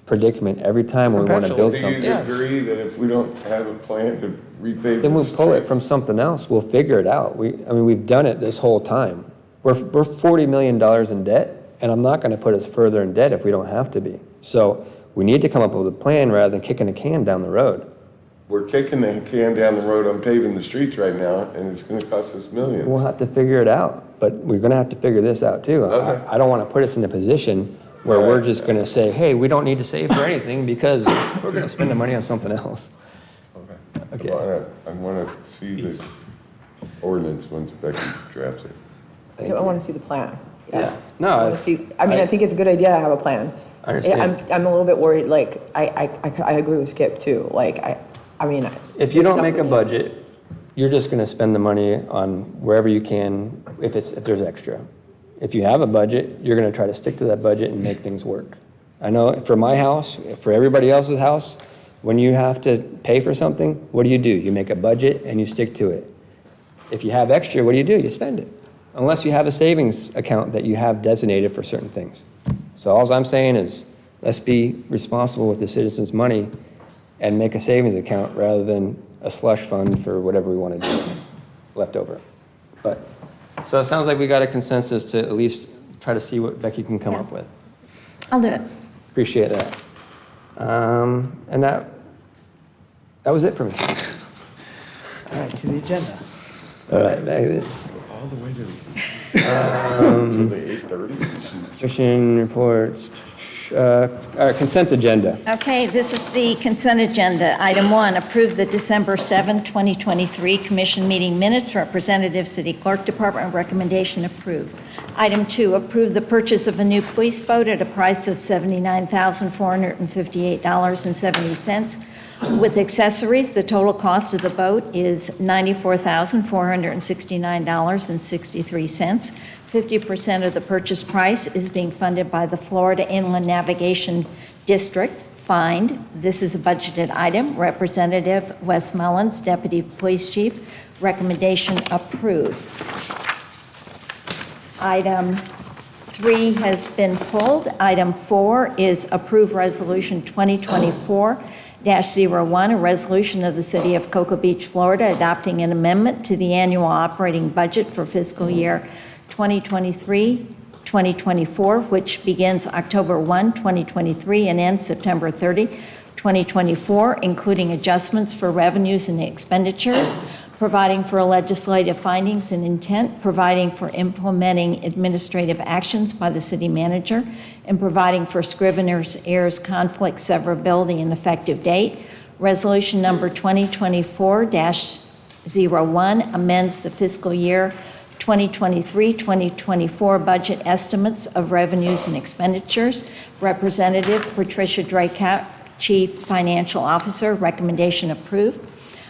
predicament every time we want to build Do something. you agree that if we don't have a plan to repave Then the we'll pull it streets? from something else. We'll figure it out. We've done it this whole time. We're $40 million in debt, and I'm not going to put us further in debt if we don't have to be. So we need to come up with a plan rather than kicking the can down the road. We're kicking the can down the road on paving the streets right now, and it's going to cost us millions. We'll have to figure it out, but we're going to have to figure this out too. Okay. I don't want to put us in a position where we're just going to say, hey, we don't need to save for anything because we're going to spend the money on something else. Okay. I want to see the ordinance once Becky drafts it. I want to see the plan. Yeah. No, I wanna see, I think it's a good idea to have a plan. understand. I'm a little bit worried, like, I agree with Skip too. Like, I mean. If you don't make a budget, you're just gonna spend the money on wherever you can if there's extra. If you have a budget, you're gonna try to stick to that budget and make things work. I know for my house, for everybody else's house, when you have to pay for something, what do? You make a budget and you stick to it. If you have extra, what do? You spend it. Unless you have a savings account that you have designated for certain things. So all I'm saying is, let's be responsible with the citizens' money and make a savings account rather than a slush fund for whatever we want to do left over. But, so it sounds like we got a consensus to at least try to see what Becky can come up with. I'll do it. Appreciate that. And that was it for me. All right, to the agenda. All right, this. All the way to the 8:30. Commission reports. All right, consent agenda. Okay, this is the consent agenda. Item 1, approve the December 7, 2023 commission meeting minutes. Representative City Clerk Department recommendation approved. Item 2, approve the purchase of a new police boat at a price of $79,458.70. With accessories, the total cost of the boat is $94,469.63. 50% of the purchase price is being funded by the Florida Inland Navigation District. Find, this is a budgeted item. Representative Wes Mullins, Deputy Police Chief, recommendation approved. Item 3 has been pulled. Item 4 is approve resolution 2024-01, a resolution of the City of Cocoa Beach, Florida, adopting an amendment to the annual operating budget for fiscal year 2023-2024, which begins October 1, 2023, and ends September 30, 2024, including adjustments for revenues and expenditures, providing for legislative findings and intent, providing for implementing administrative actions by the city manager, and providing for scrivener's errors, conflict, severability, and effective date. Resolution number 2024-01 amends the fiscal year 2023-2024 budget estimates of revenues and expenditures. Representative Patricia Drake, Chief Financial Officer, recommendation approved.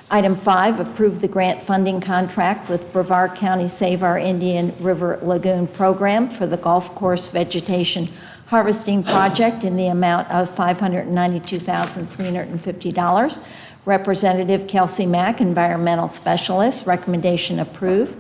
Item 5, approve the grant funding contract with Brevard County Save Our Indian River Lagoon Program for the golf course vegetation harvesting project in the amount of $592,350. Representative Kelsey Mack, Environmental Specialist, recommendation approved.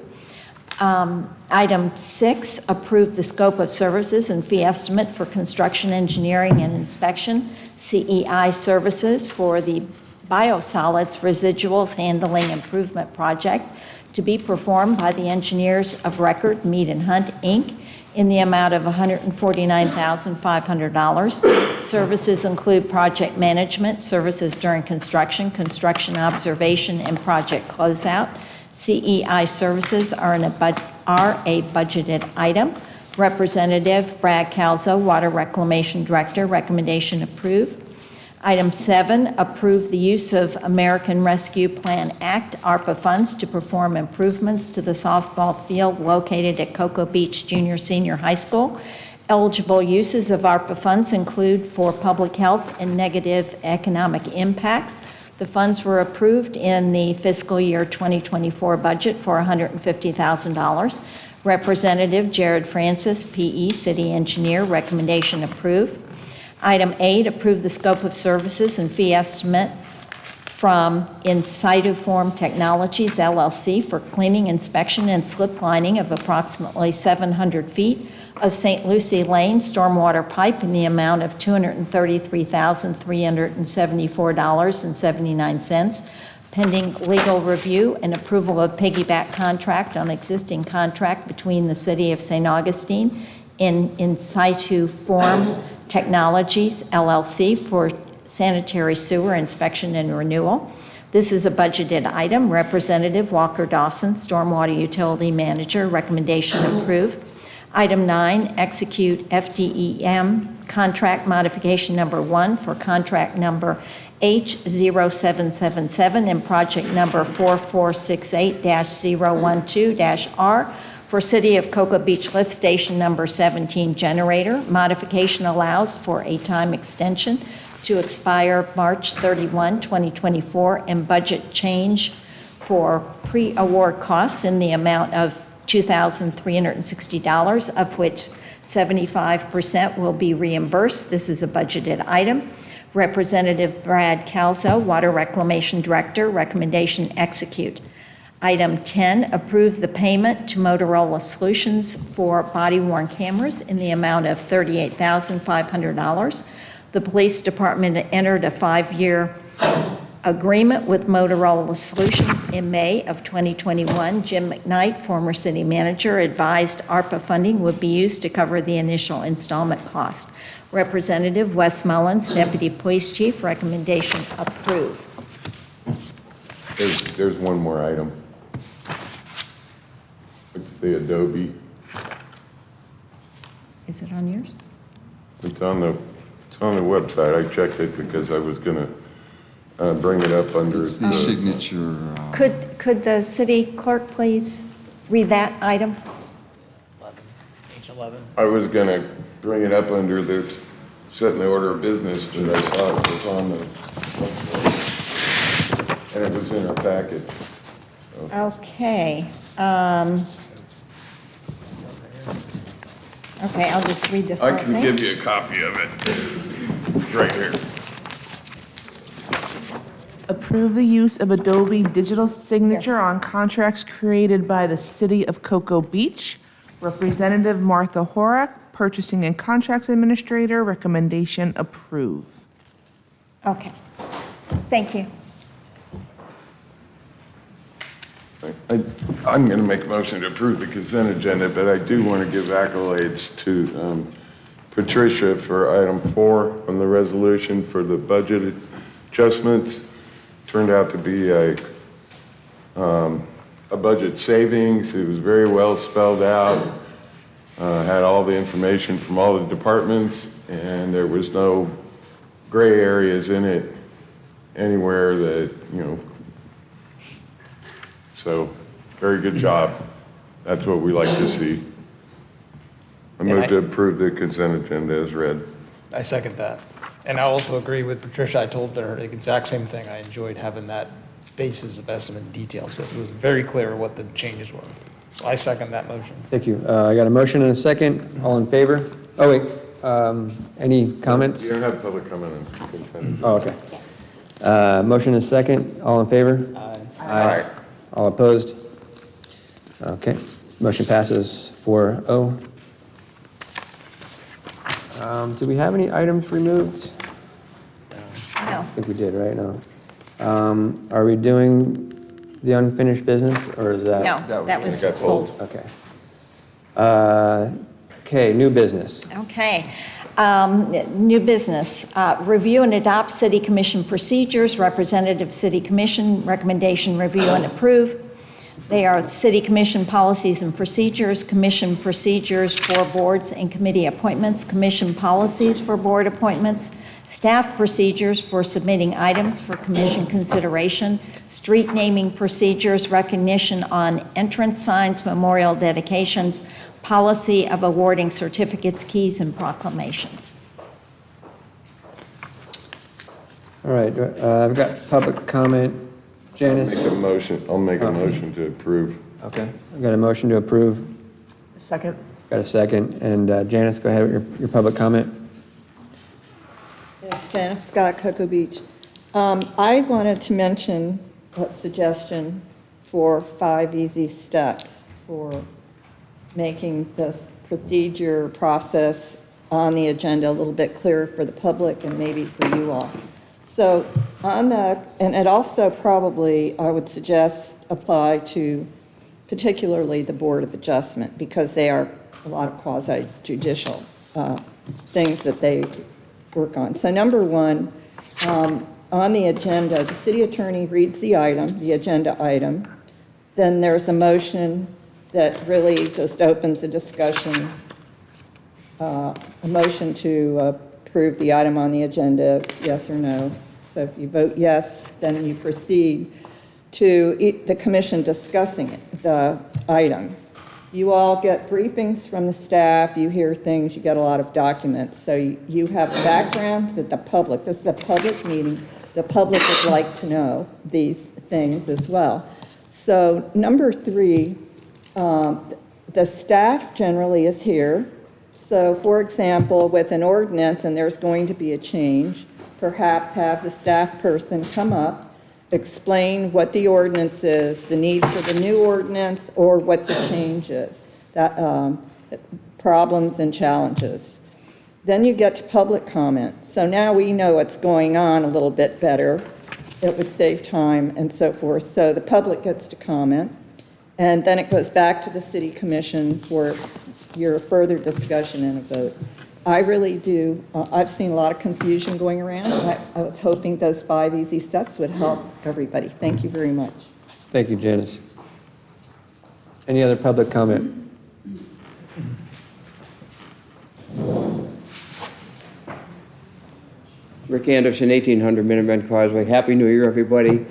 Item 6, approve the scope of services and fee estimate for construction, engineering, and inspection, CEI services for the biosolids residuals handling improvement project to be performed by the engineers of record, Mead and Hunt, Inc., in the amount of $149,500. Services include project management, services during construction, construction observation, and project closeout. CEI services are a budgeted item. Representative Brad Calzo, Water Reclamation Director, recommendation approved. Item 7, approve the use of American Rescue Plan Act, ARPA funds to perform improvements to the softball field located at Cocoa Beach Junior Senior High School. Eligible uses of ARPA funds include for public health and negative economic impacts. The funds were approved in the fiscal year 2024 budget for $150,000. Representative Jared Francis, PE, City Engineer, recommendation approved. Item 8, approve the scope of services and fee estimate from Insightiform Technologies, LLC, for cleaning, inspection, and slip lining of approximately 700 feet of St. Lucie Lane stormwater pipe in the amount of $233,374.79, pending legal review and approval of piggyback contract on existing contract between the City of St. Augustine and Insightiform Technologies, LLC, for sanitary sewer inspection and renewal. This is a budgeted item. Representative Walker Dawson, Stormwater Utility Manager, recommendation approved. Item 9, execute FDEM contract modification number 1 for contract number H0777 and project number 4468-012-R for City of Cocoa Beach Lift Station Number 17 generator. Modification allows for a time extension to expire March 31, 2024, and budget change for pre-award costs in the amount of $2,360, of which 75% will be reimbursed. This is a budgeted item. Representative Brad Calzo, Water Reclamation Director, recommendation execute. Item 10, approve the payment to Motorola Solutions for body-worn cameras in the amount of $38,500. The police department entered a 5-year agreement with Motorola Solutions in May of 2021. Jim McKnight, former city manager, advised ARPA funding would be used to cover the initial installment cost. Representative Wes Mullins, Deputy Police Chief, recommendation approved. There's one more item. It's the Adobe. Is it on yours? It's on the website. I checked it because I was gonna bring it up under It's the signature. Could the city clerk please read that item? Page 11. I was gonna bring it up under the setting the order of business, but I saw it was on the, and it was in our package. So. Okay. Okay, I'll just read this I whole can thing. give you a copy of it. It's right here. Approve the use of Adobe Digital Signature on contracts created by the City of Cocoa Beach. Representative Martha Horak, Purchasing and Contracts Administrator, recommendation approve. Okay. Thank you. I'm going to make a motion to approve the consent agenda, but I do want to give accolades to Patricia for item 4 on the resolution for the budget adjustments. Turned out to be a budget savings. It was very well spelled out, had all the information from all the departments, and there was no gray areas in it anywhere that, so very good job. That's what we like to see. I move to approve the consent agenda as read. I second that. And I also agree with Patricia. I told her the exact same thing. I enjoyed having that basis of estimate and details. So it was very clear what the changes were. So I second that motion. Thank you. I got a motion and a second. All in favor? Oh, wait. Any comments? You don't have public comment on consent. Oh, okay. Motion and a second. All in favor? Aye. All opposed? Okay. Motion passes 4-0. Do we have any items removed? No. I think we did, right? No. Are we doing the unfinished business, or is that? No, that was pulled. Okay. Okay, new business. Okay. New business. Review and adopt city commission procedures. Representative city commission recommendation, review and approve. They are city commission policies and procedures, commission procedures for boards and committee appointments, commission policies for board appointments, staff procedures for submitting items for commission consideration, street naming procedures, recognition on entrance signs, memorial dedications, policy of awarding certificates, keys, and proclamations. All right, I've got public comment. Janice? I'll make a motion to approve. Okay, I've got a motion to approve. Second. Got a second. And Janice, go ahead with your public comment. Yes, Janice Scott, Cocoa Beach. I wanted to mention a suggestion for 5 easy steps for making this procedure process on the agenda a little bit clearer for the public and maybe for you all. So on the, and it also probably, I would suggest, apply to particularly the Board of Adjustment, because they are a lot of quasi-judicial things that they work on. So number 1, on the agenda, the city attorney reads the item, the agenda item. Then there's a motion that really just opens a discussion, a motion to approve the item on the agenda, yes or no. So if you vote yes, then you proceed to the commission discussing it, the item. You all get briefings from the staff, you hear things, you get a lot of documents. So you have a background that the public, this is a public meeting, the public would like to know these things as well. So number 3, the staff generally is here. So for example, with an ordinance and there's going to be a change, perhaps have the staff person come up, explain what the ordinance is, the need for the new ordinance, or what the change is, that, problems and challenges. Then you get to public comment. So now we know what's going on a little bit better. It would save time and so forth. So the public gets to comment. And then it goes back to the city commission for your further discussion and a vote. I really do. I've seen a lot of confusion going around. I was hoping those 5 easy steps would help everybody. Thank you very much. Thank you, Janice. Any other public comment? Rick Anderson, 1800 Minuteman Causeway. Happy New Year, everybody.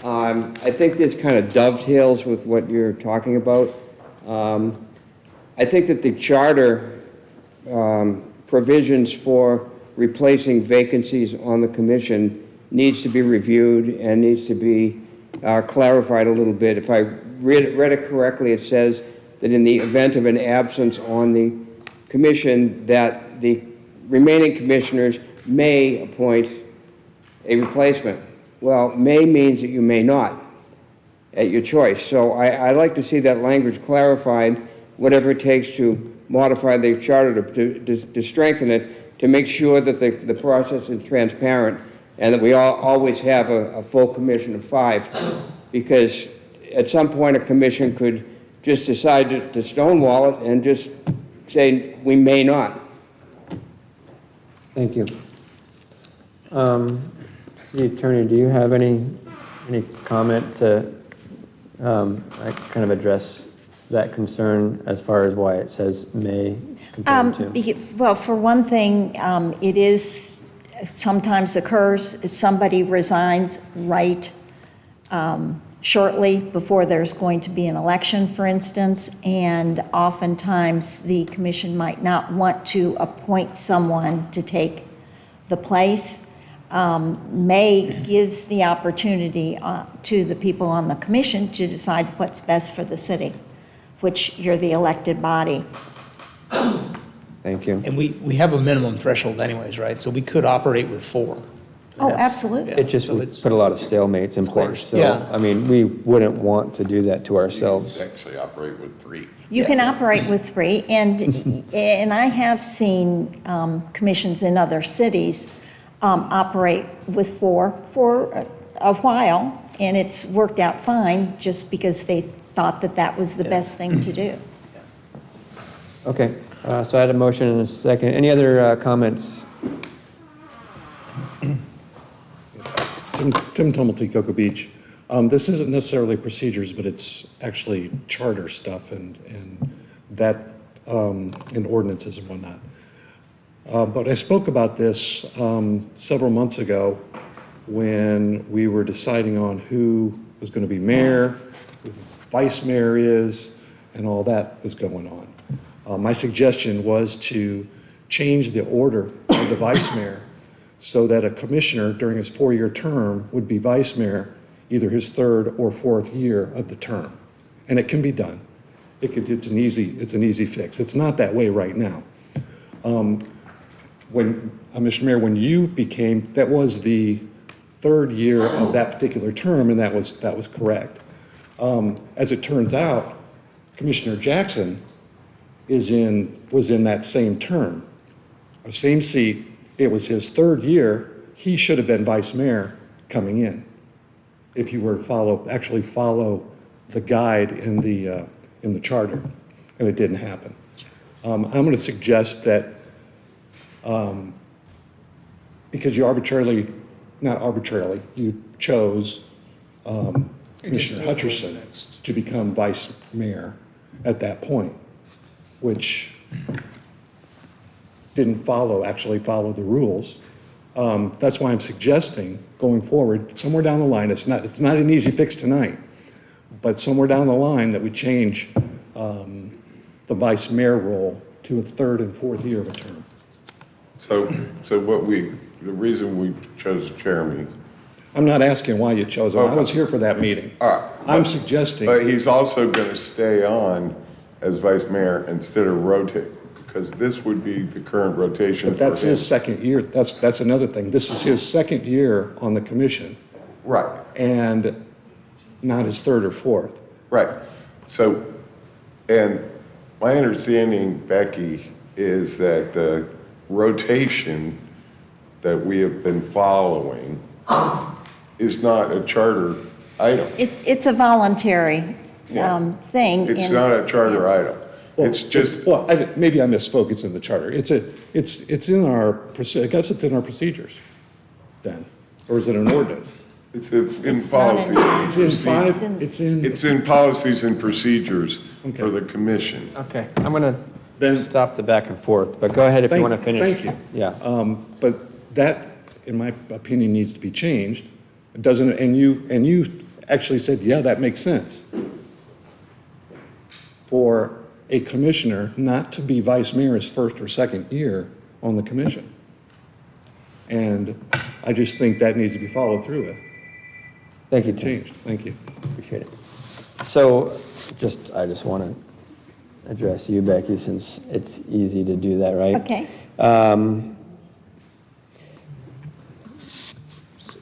I think this kind of dovetails with what you're talking about. I think that the charter provisions for replacing vacancies on the commission needs to be reviewed and needs to be clarified a little bit. If I read it correctly, it says that in the event of an absence on the commission, that the remaining commissioners may appoint a replacement. Well, may means that you may not, at your choice. So I'd like to see that language clarified, whatever it takes to modify the charter to strengthen it, to make sure that the process is transparent and that we always have a full commission of 5. Because at some point a commission could just decide to stonewall it and just say, we may not. Thank you. City Attorney, do you have any comment to kind of address that concern as far as why it says may compared to? Well, for one thing, it is sometimes occurs, somebody resigns right shortly before there's going to be an election, for instance, and oftentimes the commission might not want to appoint someone to take the place. May gives the opportunity to the people on the commission to decide what's best for the city, which you're the elected body. Thank you. And we have a minimum threshold anyways, right? So we could operate with 4. Oh, absolutely. It just would put a lot of stalemates in place. So, yeah. I mean, we wouldn't want to do that to ourselves. Actually operate with 3. You can operate with 3, and I have seen commissions in other cities operate with 4 for a while, and it's worked out fine just because they thought that that was the best thing to do. Okay, so I had a motion and a second. Any other comments? Tim Tumulty, Cocoa Beach. This isn't necessarily procedures, but it's actually charter stuff and that and ordinances and whatnot. But I spoke about this several months ago when we were deciding on who was going to be mayor, who the vice mayor is, and all that was going on. My suggestion was to change the order of the vice mayor so that a commissioner during his 4-year term would be vice mayor either his 3rd or 4th year of the term. And it can be done. It's an easy fix. It's not that way right now. Mr. Mayor, when you became, that was the 3rd year of that particular term, and that was correct. As it turns out, Commissioner Jackson was in that same term, same seat. It was his 3rd year. He should have been vice mayor coming in, if you were to actually follow the guide in the charter, and it didn't happen. I'm going to suggest that because you you chose Commissioner Hutcherson to become vice mayor at that point, which didn't actually follow the rules. That's why I'm suggesting going forward, somewhere down the line, it's not an easy fix tonight, but somewhere down the line that we change the vice mayor role to a third and fourth year of a term. So the reason we chose Jeremy. I'm not asking why you chose him. I was here for that meeting. I'm suggesting. But he's also going to stay on as vice mayor instead of rotate, because this would be the current rotation But that's for him. his second year. That's another thing. This is his second year on the commission. Right. And not his third or fourth. Right. So, and my understanding, Becky, is that the rotation that we have been following is not a charter item. It's a voluntary thing. It's not a charter item. It's just. Well, maybe I misspoke. It's in the charter. It's in our, I guess it's in our procedures then. Or is it an ordinance? It's in policies. It's in policies and procedures for the commission. Okay, I'm going to stop the back and forth, but go ahead if you want to finish. Thank you. Yeah. But that, in my opinion, needs to be changed. It doesn't, and you actually said, yeah, that makes sense. For a commissioner not to be vice mayor his first or second year on the commission. And I just think that needs to be followed through with. Thank you, Tim. Changed. Thank you. Appreciate it. So I just want to address you, Becky, since it's easy to do that, right? Okay.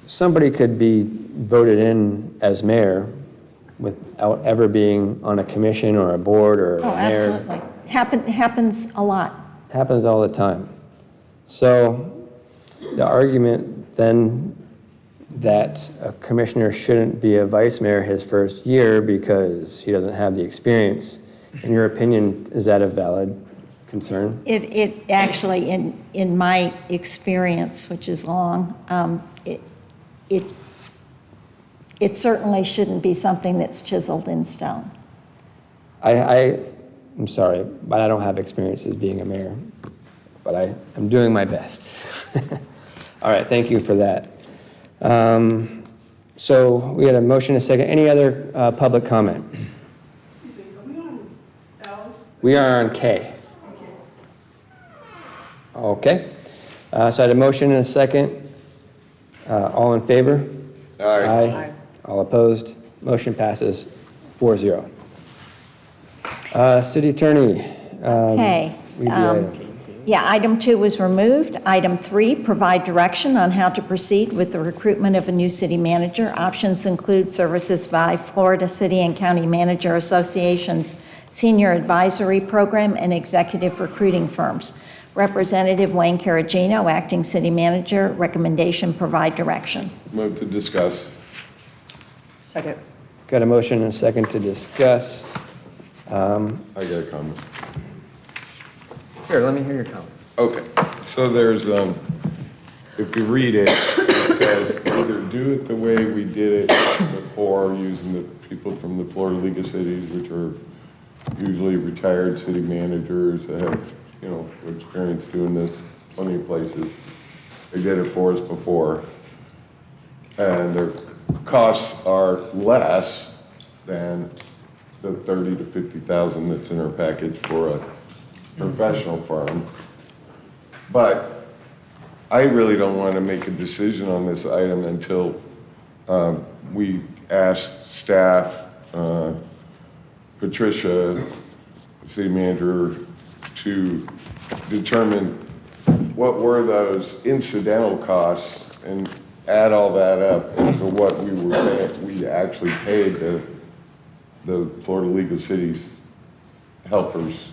Somebody could be voted in as mayor without ever being on a commission or a board or a Oh, mayor. absolutely. Happens a lot. Happens all the time. So the argument then that a commissioner shouldn't be a vice mayor his first year because he doesn't have the experience, in your opinion, is that a valid concern? It actually, in my experience, which is long, it certainly shouldn't be something that's chiseled in stone. I'm sorry, but I don't have experience as being a mayor, but I'm doing my best. All right, thank you for that. So we had a motion, a second. Any other public comment? We are on K. Okay. So I had a motion and a second. All in favor? Aye. All opposed? Motion passes 4-0. City Attorney. Okay. review item. Yeah, item 2 was removed. Item 3, provide direction on how to proceed with the recruitment of a new city manager. Options include services by Florida City and County Manager Association's Senior Advisory Program and executive recruiting firms. Representative Wayne Caragino, Acting City Manager, recommendation, provide direction. Move to discuss. Second. Got a motion and a second to discuss. I got a comment. Sure, let me hear your comment. Okay, so there's, if you read it, it says either do it the way we did it before, using the people from the Florida League of Cities, which are usually retired city managers that have, experience doing this plenty of places. They did it for us before. And their costs are less than the $30,000 to $50,000 that's in our package for a professional firm. But I really don't want to make a decision on this item until we asked staff, Patricia, city manager, to determine what were those incidental costs and add all that up into what we actually paid the Florida League of Cities helpers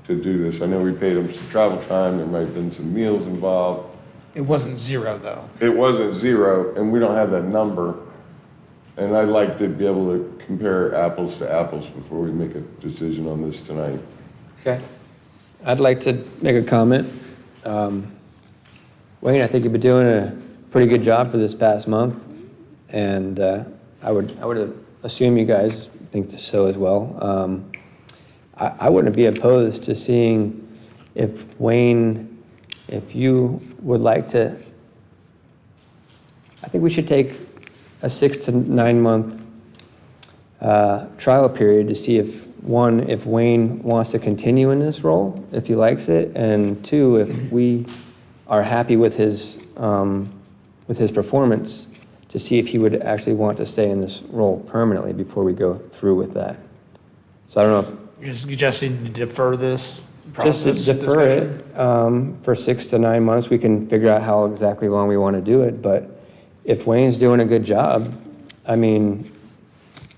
to do this. I know we paid them some travel time, there might have been some meals involved. It wasn't zero, though. It wasn't zero, and we don't have that number. And I'd like to be able to compare apples to apples before we make a decision on this tonight. Okay. I'd like to make a comment. Wayne, I think you've been doing a pretty good job for this past month, and I would assume you guys think so as well. I wouldn't be opposed to seeing if Wayne, if you would like to, I think we should take a 6 to 9 month trial period to see if one, if Wayne wants to continue in this role, if he likes it, and two, if we are happy with his performance, to see if he would actually want to stay in this role permanently before we go through with that. So I don't know if You're suggesting to defer this just process? to defer discussion? it for 6 to 9 months. We can figure out how exactly long we want to do it, but if Wayne's doing a good job, I mean,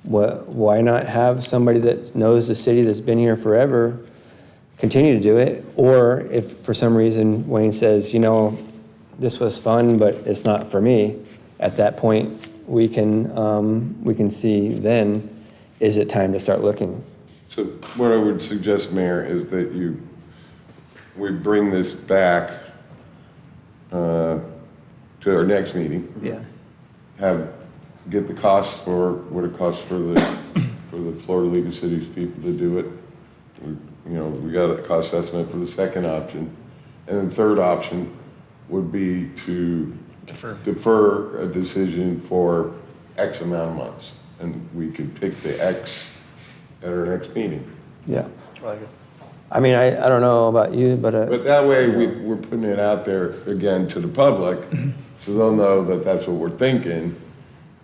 why not have somebody that knows the city, that's been here forever, continue to do it? Or if for some reason Wayne says, you know, this was fun, but it's not for me, at that point, we can see then, is it time to start looking? So what I would suggest, Mayor, is that we bring this back to our next meeting. Yeah. Get the costs for what it costs for the Florida League of Cities people to do it. We got a cost estimate for the second option. And then third option would be to defer a decision for X amount of months. And we could pick the X at our next meeting. Yeah. I mean, I don't know about you, but But that way, we're putting it out there again to the public, so they'll know that that's what we're thinking,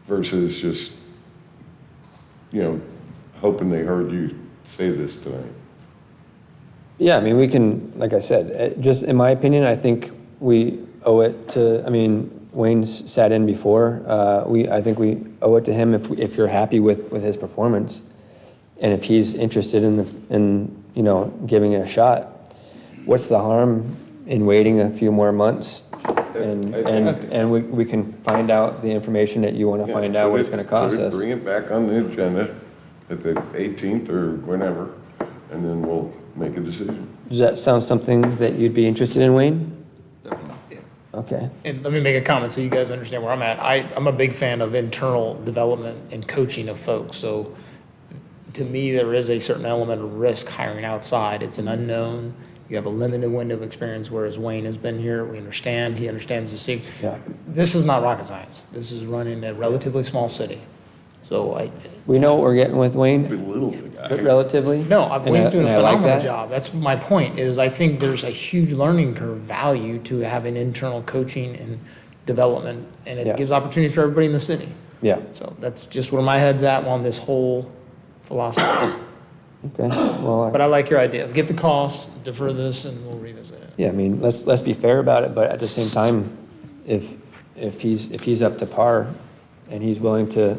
versus just, hoping they heard you say this tonight. yeah, I mean, we can, like I said, just in my opinion, I think we owe it to, I mean, Wayne's sat in before. I think we owe it to him if you're happy with his performance, and if he's interested in giving it a shot. What's the harm in waiting a few more months, and we can find out the information that you want to find out, what it's going to cost us. Bring it back on the agenda at the 18th or whenever, and then we'll make a decision. Does that sound something that you'd be interested in, Wayne? Okay. And let me make a comment so you guys understand where I'm at. I'm a big fan of internal development and coaching of folks. So to me, there is a certain element of risk hiring outside. It's an unknown. You have a limited window of experience, whereas Wayne has been here. We understand. He understands the city. Yeah. This is not rocket science. This is running a relatively small city. So We know what we're getting with Wayne? Belittle the guy. Relatively? No, Wayne's doing a and I like phenomenal that. job. That's my point, is I think there's a huge learning curve value to having internal coaching and development, and it Yeah. gives opportunities for everybody in the city. Yeah. So that's just where my head's at on this whole philosophy. Okay. Well, But I like your idea. Get the cost, defer this, and we'll revisit it. yeah, I mean, let's be fair about it, but at the same time, if he's up to par and he's willing to,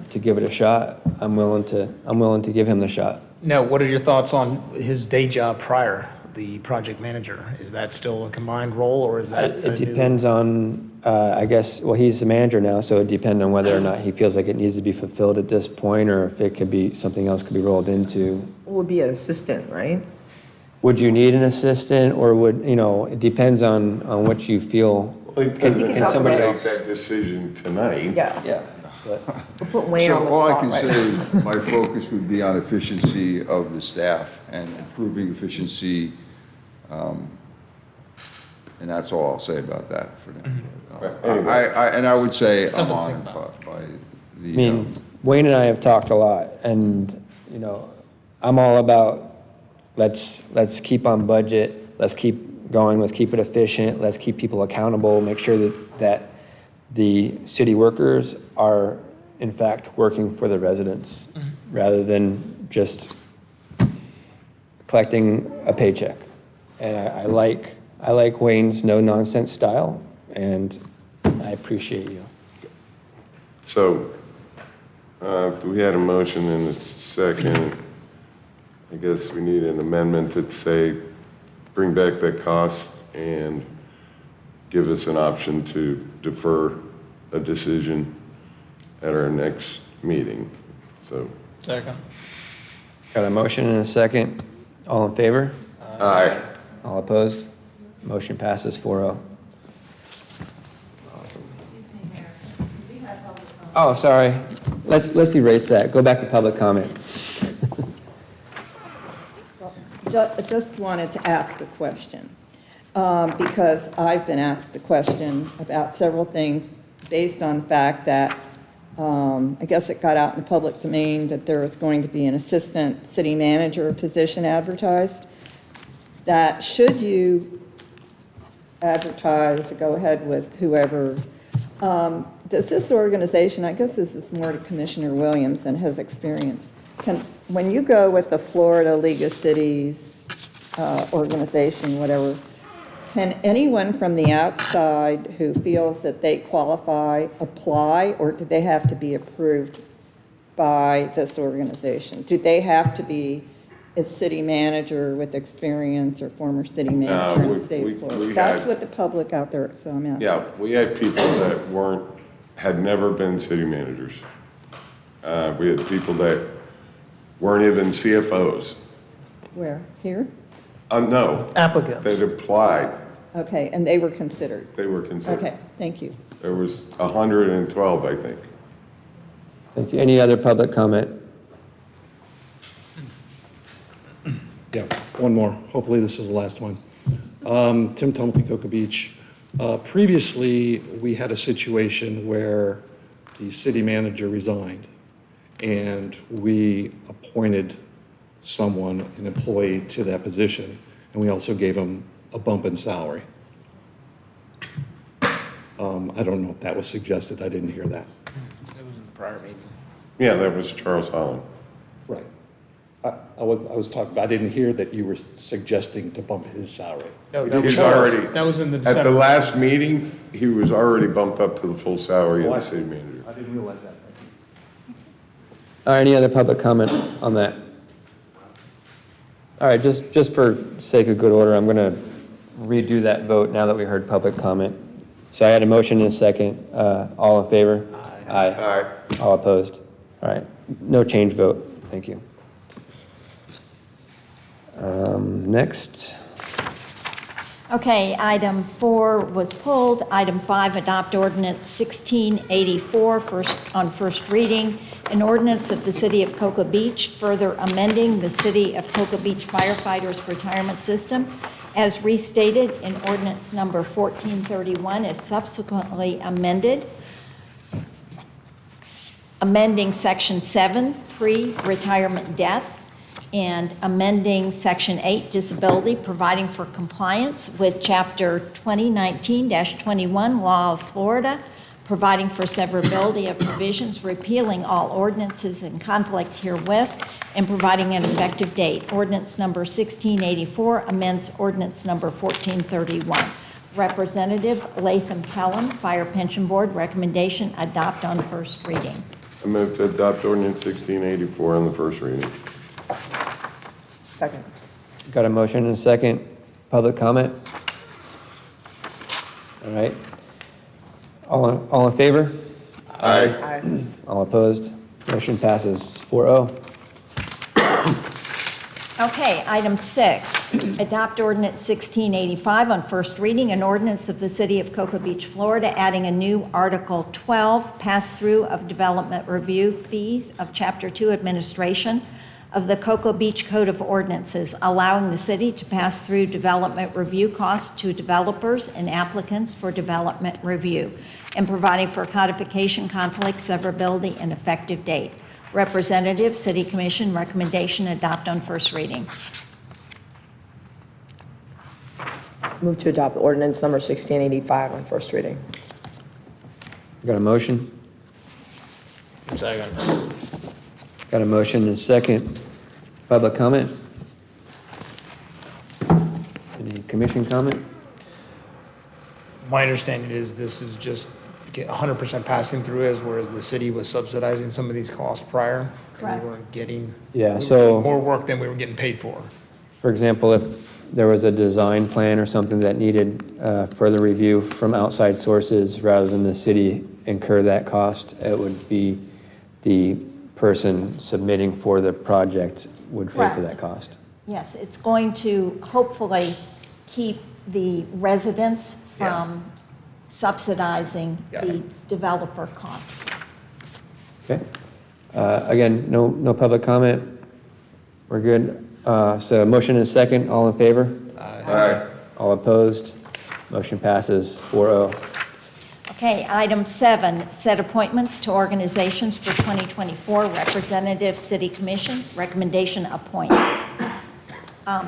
to give it a shot, I'm willing to give him the shot. Now, what are your thoughts on his day job prior, the project manager? Is that still a combined role, or is that It depends on, I guess, well, he's the manager now, so it depends on whether or not he feels like it needs to be fulfilled at this point, or if it could be, something else could be rolled into. Would be an assistant, right? Would you need an assistant, or it depends on what you feel. Can somebody Make else? that decision tonight. Yeah. Yeah. But We'll put Wayne on the So all I spot can right say now. is my focus would be on efficiency of the staff and improving efficiency. And that's all I'll say about that for now. And I would say I'm Something to honored think about. by I the, mean, Wayne and I have talked a lot, and, I'm all about, let's keep on budget, let's keep going, let's keep it efficient, let's keep people accountable, make sure that the city workers are, in fact, working for the residents, rather than just collecting a paycheck. And I like Wayne's no-nonsense style, and I appreciate you. So, we had a motion and a second. I guess we need an amendment to say, bring back that cost and give us an option to defer a decision at our next meeting. So, Second. Got a motion and a second. All in favor? aye. All opposed? Motion passes 4-0. Oh, sorry. Let's erase that. Go back to public comment. Just wanted to ask a question, because I've been asked the question about several things based on the fact that I guess it got out in the public domain that there was going to be an assistant city manager position advertised, that should you advertise, go ahead with whoever, does this organization, I guess this is more to Commissioner Williams and his experience, when you go with the Florida League of Cities organization, whatever, can anyone from the outside who feels that they qualify apply, or do they have to be approved by this organization? Do they have to be a city manager with experience or former city manager in the state of Florida? That's what the public out there, so I'm asking. Yeah, we had people that had never been city managers. We had people that weren't even CFOs. Where? Here? No. Applicants. That applied. Okay, and they were considered? They were considered. Okay, thank you. There was 112, I think. Thank you. Any other public comment? Yeah, one more. Hopefully this is the last one. Tim Tumblety, Cocoa Beach. Previously, we had a situation where the city manager resigned, and we appointed someone, an employee, to that position, and we also gave him a bump in salary. I don't know if that was suggested. I didn't hear that. That was in the prior meeting. Yeah, that was Charles Holland. Right. I was talking, I didn't hear that you were suggesting to bump his salary. No, He was already, that was in the at December. the last meeting, he was already bumped up to the full salary Oh, of I the see. city manager. I didn't realize that. All right, any other public comment on that? All right, just for sake of good order, I'm going to redo that vote now that we heard public comment. So I had a motion and a second. All in favor? Aye. Aye. All opposed? All right, no change vote. Thank you. Next. Okay, item 4 was pulled. Item 5, adopt ordinance 1684 on first reading. An ordinance of the City of Cocoa Beach further amending the City of Cocoa Beach firefighters retirement system as restated in ordinance number 1431 as subsequently amended. Amending section 7, pre-retirement death, and amending Section 8, disability, providing for compliance with Chapter 2019-21 Law of Florida, providing for severability of provisions, repealing all ordinances in conflict herewith, and providing an effective date. Ordinance number 1684 amends ordinance number 1431. Representative Latham Kellum, Fire Pension Board, recommendation adopt on first reading. I move to adopt ordinance 1684 on the first reading. Second. Got a motion and a second. Public comment? All right. All in favor? Aye. All opposed? Motion passes 4-0. Okay, item 6, adopt ordinance 1685 on first reading, an ordinance of the City of Cocoa Beach, Florida, adding a new Article 12, pass-through of development review fees of Chapter 2 administration of the Cocoa Beach Code of Ordinances, allowing the city to pass through development review costs to developers and applicants for development review, and providing for codification, conflict, severability, and effective date. Representative, City Commission, recommendation adopt on first reading. Move to adopt ordinance number 1685 on first reading. Got a motion? Second. Got a motion and a second. Public comment? Any commission comment? My understanding is this is just 100% passing through as, whereas the city was subsidizing some of these costs prior. And Correct. we weren't getting. Yeah, we were so- doing more work than we were getting paid for. For example, if there was a design plan or something that needed further review from outside sources, rather than the city incur that cost, it would be the person submitting for the project would pay for Correct. that cost. Yes, it's going to hopefully keep the residents from subsidizing the developer costs. Okay. Again, no public comment. We're good. So motion and a second. All in favor? Aye. All opposed? Motion passes 4-0. Okay, item 7, set appointments to organizations for 2024. Representative City Commission, recommendation appoint.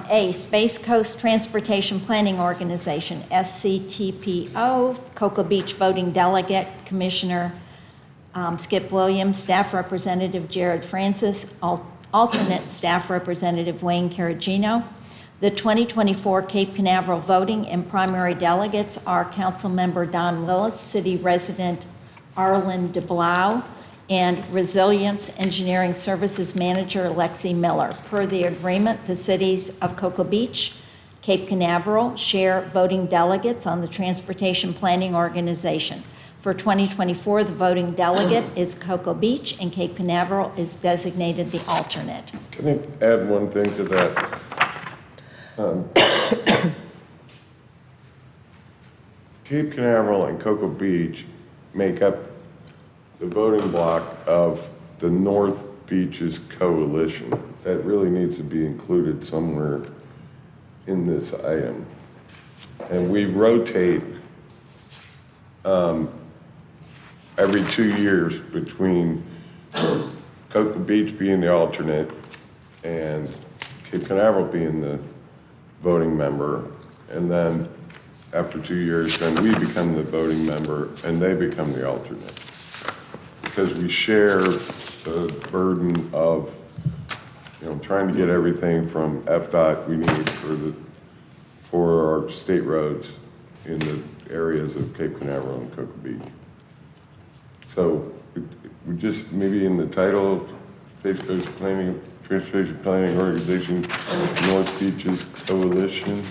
A, Space Coast Transportation Planning Organization, SCTPO, Cocoa Beach Voting Delegate, Commissioner Skip Williams, Staff Representative Jared Francis, alternate Staff Representative Wayne Caragino. The 2024 Cape Canaveral voting and primary delegates are Councilmember Don Willis, City Resident Arlen DeBlau, and Resilience Engineering Services Manager Lexi Miller. Per the agreement, the cities of Cocoa Beach, Cape Canaveral share voting delegates on the Transportation Planning Organization. For 2024, the voting delegate is Cocoa Beach, and Cape Canaveral is designated the alternate. Can I add one thing to that? Cape Canaveral and Cocoa Beach make up the voting block of the North Beaches Coalition. That really needs to be included somewhere in this item. And we rotate every 2 years between Cocoa Beach being the alternate and Cape Canaveral being the voting member. And then after 2 years, then we become the voting member and they become the alternate. Because we share the burden of, trying to get everything from FDOT we need for our state roads in the areas of Cape Canaveral and Cocoa Beach. So we just, maybe in the title, Space Coast Transportation Planning Organization, North Beaches Coalition.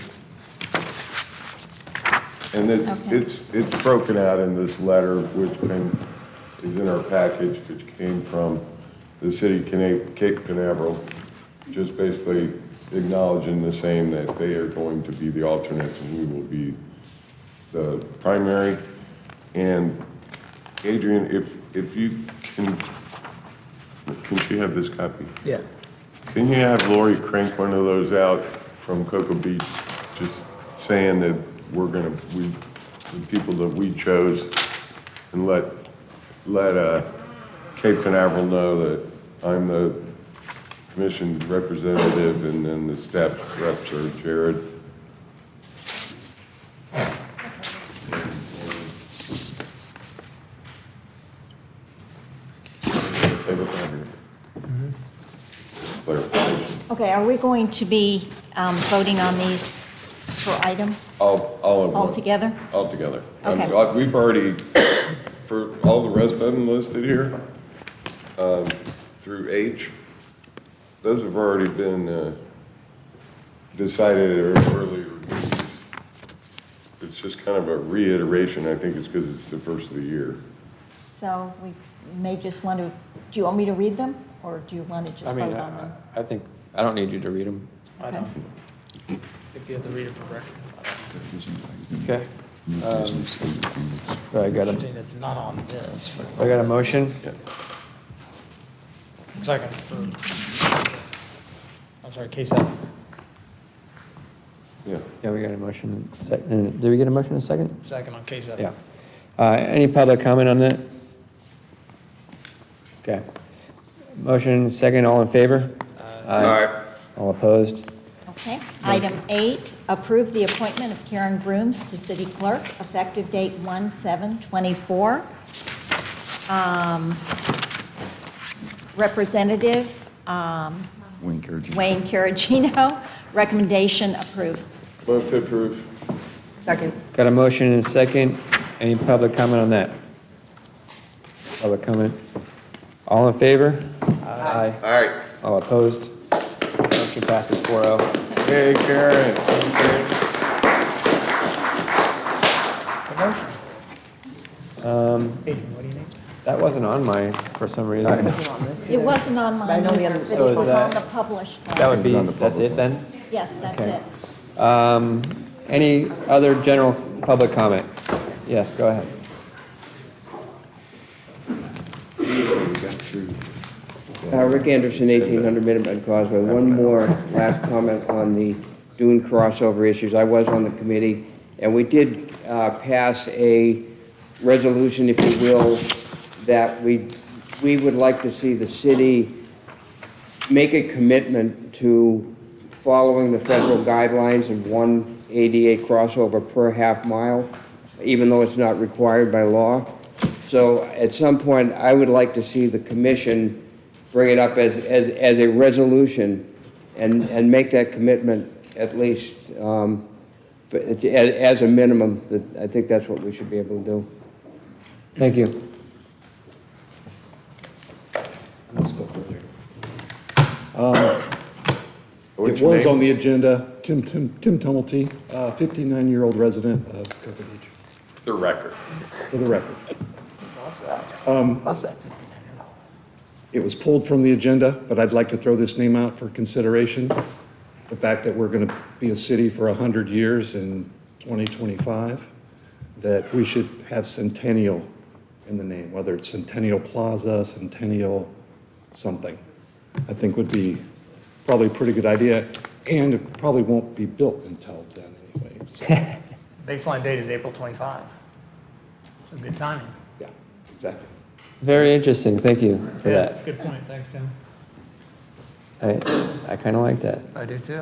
And it's broken out in this letter, which is in our package, which came from the city of Cape Canaveral, just basically acknowledging the same, that they are going to be the alternates and we will be the primary. And Adrian, if you can she have this copy? Yeah. Can you have Lori crank one of those out from Cocoa Beach, just saying that the people that we chose, and let Cape Canaveral know that I'm the commission representative, and then the staff reps are Jared. Okay, are we going to be voting on these per item? All together? All together. Okay. We've already, for all the rest of them listed here, through H, those have already been decided earlier. It's just kind of a reiteration. I think it's because it's the first of the year. So we may just want to, do you want me to read them, or do you want to just vote on them? I think, I don't need you to read them. I don't. If you have to read it for record. Okay. I got It's not on this. I got a motion. Second. I'm sorry, case up. Yeah. Yeah, we got a motion. Did we get a motion in a second? Second on case up. Yeah. Any public comment on that? Okay. Motion second, all in favor? Aye. All opposed? Okay. Item 8, approve the appointment of Karen Grooms to city clerk, effective date 1/7/24. Representative Wayne Caragino. Wayne Caragino, recommendation approved. Move to approve. Second. Got a motion and a second. Any public comment on that? Public comment? All in favor? Aye. Aye. All opposed? Motion passes 4-0. Hey, Karen. Adrian, what do you think? That wasn't on my, for some reason. It wasn't on I mine know the either, other- but So it is was that- on the published one. That would be, on the that's public it then? Yes, that's Okay. it. Any other general public comment? Yes, go ahead. Rick Anderson, 1800 Minuteman Causeway. One more last comment on the dune crossover issues. I was on the committee, and we did pass a resolution, if you will, that we would like to see the city make a commitment to following the federal guidelines of 1 ADA crossover per half mile, even though it's not required by law. So at some point, I would like to see the commission bring it up as a resolution and make that commitment at least as a minimum. I think that's what we should be able to do. Thank you. Let's go further. It was on the agenda, Tim Tumulty, 59-year-old resident of Cocoa Beach. The record. For the record. Loves that. It was pulled from the agenda, but I'd like to throw this name out for consideration. The fact that we're going to be a city for 100 years in 2025, that we should have Centennial in the name, whether it's Centennial Plaza, Centennial something, I think would be probably a pretty good idea, and it probably won't be built until then anyway. So, Baseline date is April 25. It's a good timing. yeah, exactly. Very interesting, thank you for Yeah, that. good point. Thanks, Tim. I kind of like that. I do too.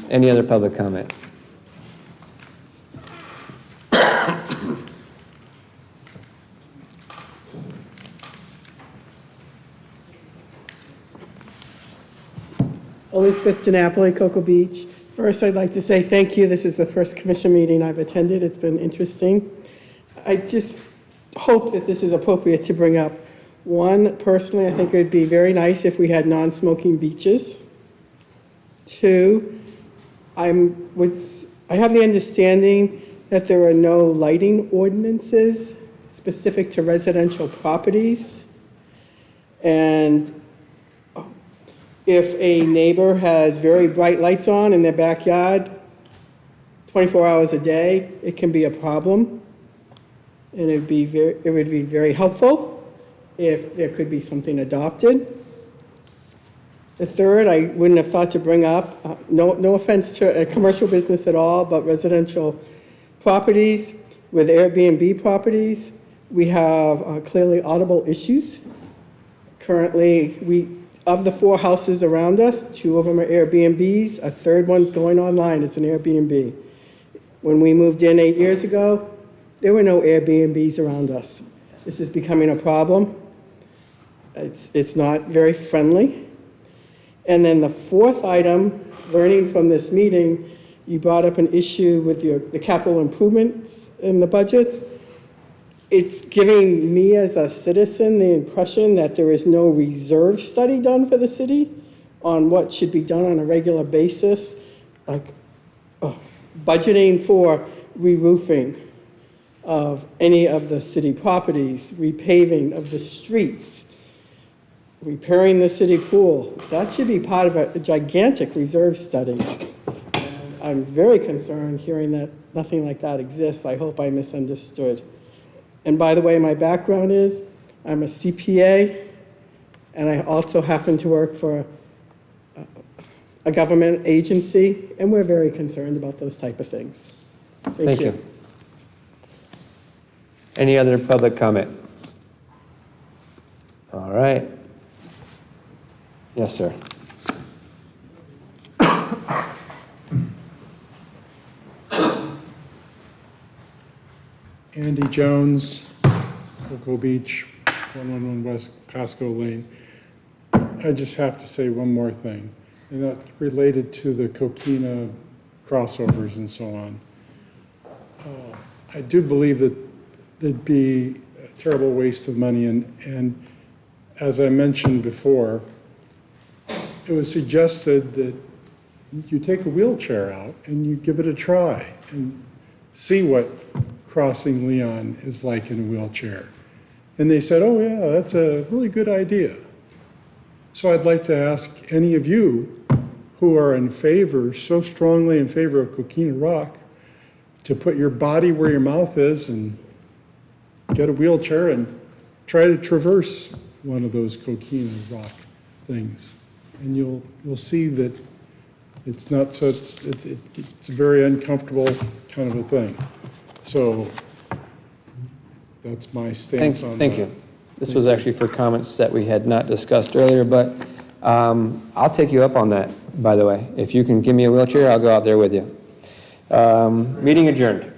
Any other public comment? Elizabeth DiNapoli, Cocoa Beach. First, I'd like to say thank you. This is the first commission meeting I've attended. It's been interesting. I just hope that this is appropriate to bring up. One, personally, I think it would be very nice if we had non-smoking beaches. Two, I have the understanding that there are no lighting ordinances specific to residential properties. And if a neighbor has very bright lights on in their backyard 24 hours a day, it can be a problem. And it would be very helpful if there could be something adopted. The third, I wouldn't have thought to bring up, no offense to a commercial business at all, but residential properties with Airbnb properties, we have clearly audible issues. Currently, of the 4 houses around us, 2 of them are Airbnbs, a third one's going online as an Airbnb. When we moved in 8 years ago, there were no Airbnbs around us. This is becoming a problem. It's not very friendly. And then the fourth item, learning from this meeting, you brought up an issue with the capital improvements in the budgets. It's giving me as a citizen the impression that there is no reserve study done for the city on what should be done on a regular basis, like budgeting for re-roofing of any of the city properties, repaving of the streets, repairing the city pool. That should be part of a gigantic reserve study. I'm very concerned hearing that nothing like that exists. I hope I misunderstood. And by the way, my background is I'm a CPA, and I also happen to work for a government agency, and we're very concerned about those type of things. Thank you. Any other public comment? All right. Yes, sir. Andy Jones, Cocoa Beach, 111 West Pasco Lane. I just have to say one more thing, and that's related to the Coquina crossovers and so on. I do believe that there'd be a terrible waste of money, and as I mentioned before, it was suggested that you take a wheelchair out and you give it a try and see what crossing Leon is like in a wheelchair. And they said, oh yeah, that's a really good idea. So I'd like to ask any of you who are in favor, so strongly in favor of Coquina Rock, to put your body where your mouth is and get a wheelchair and try to traverse one of those Coquina Rock things. And you'll see that it's not such, it's a very uncomfortable kind of a thing. So That's my stance on that. Thank you. This was actually for comments that we had not discussed earlier, but I'll take you up on that, by the way. If you can give me a wheelchair, I'll go out there with you. Meeting adjourned.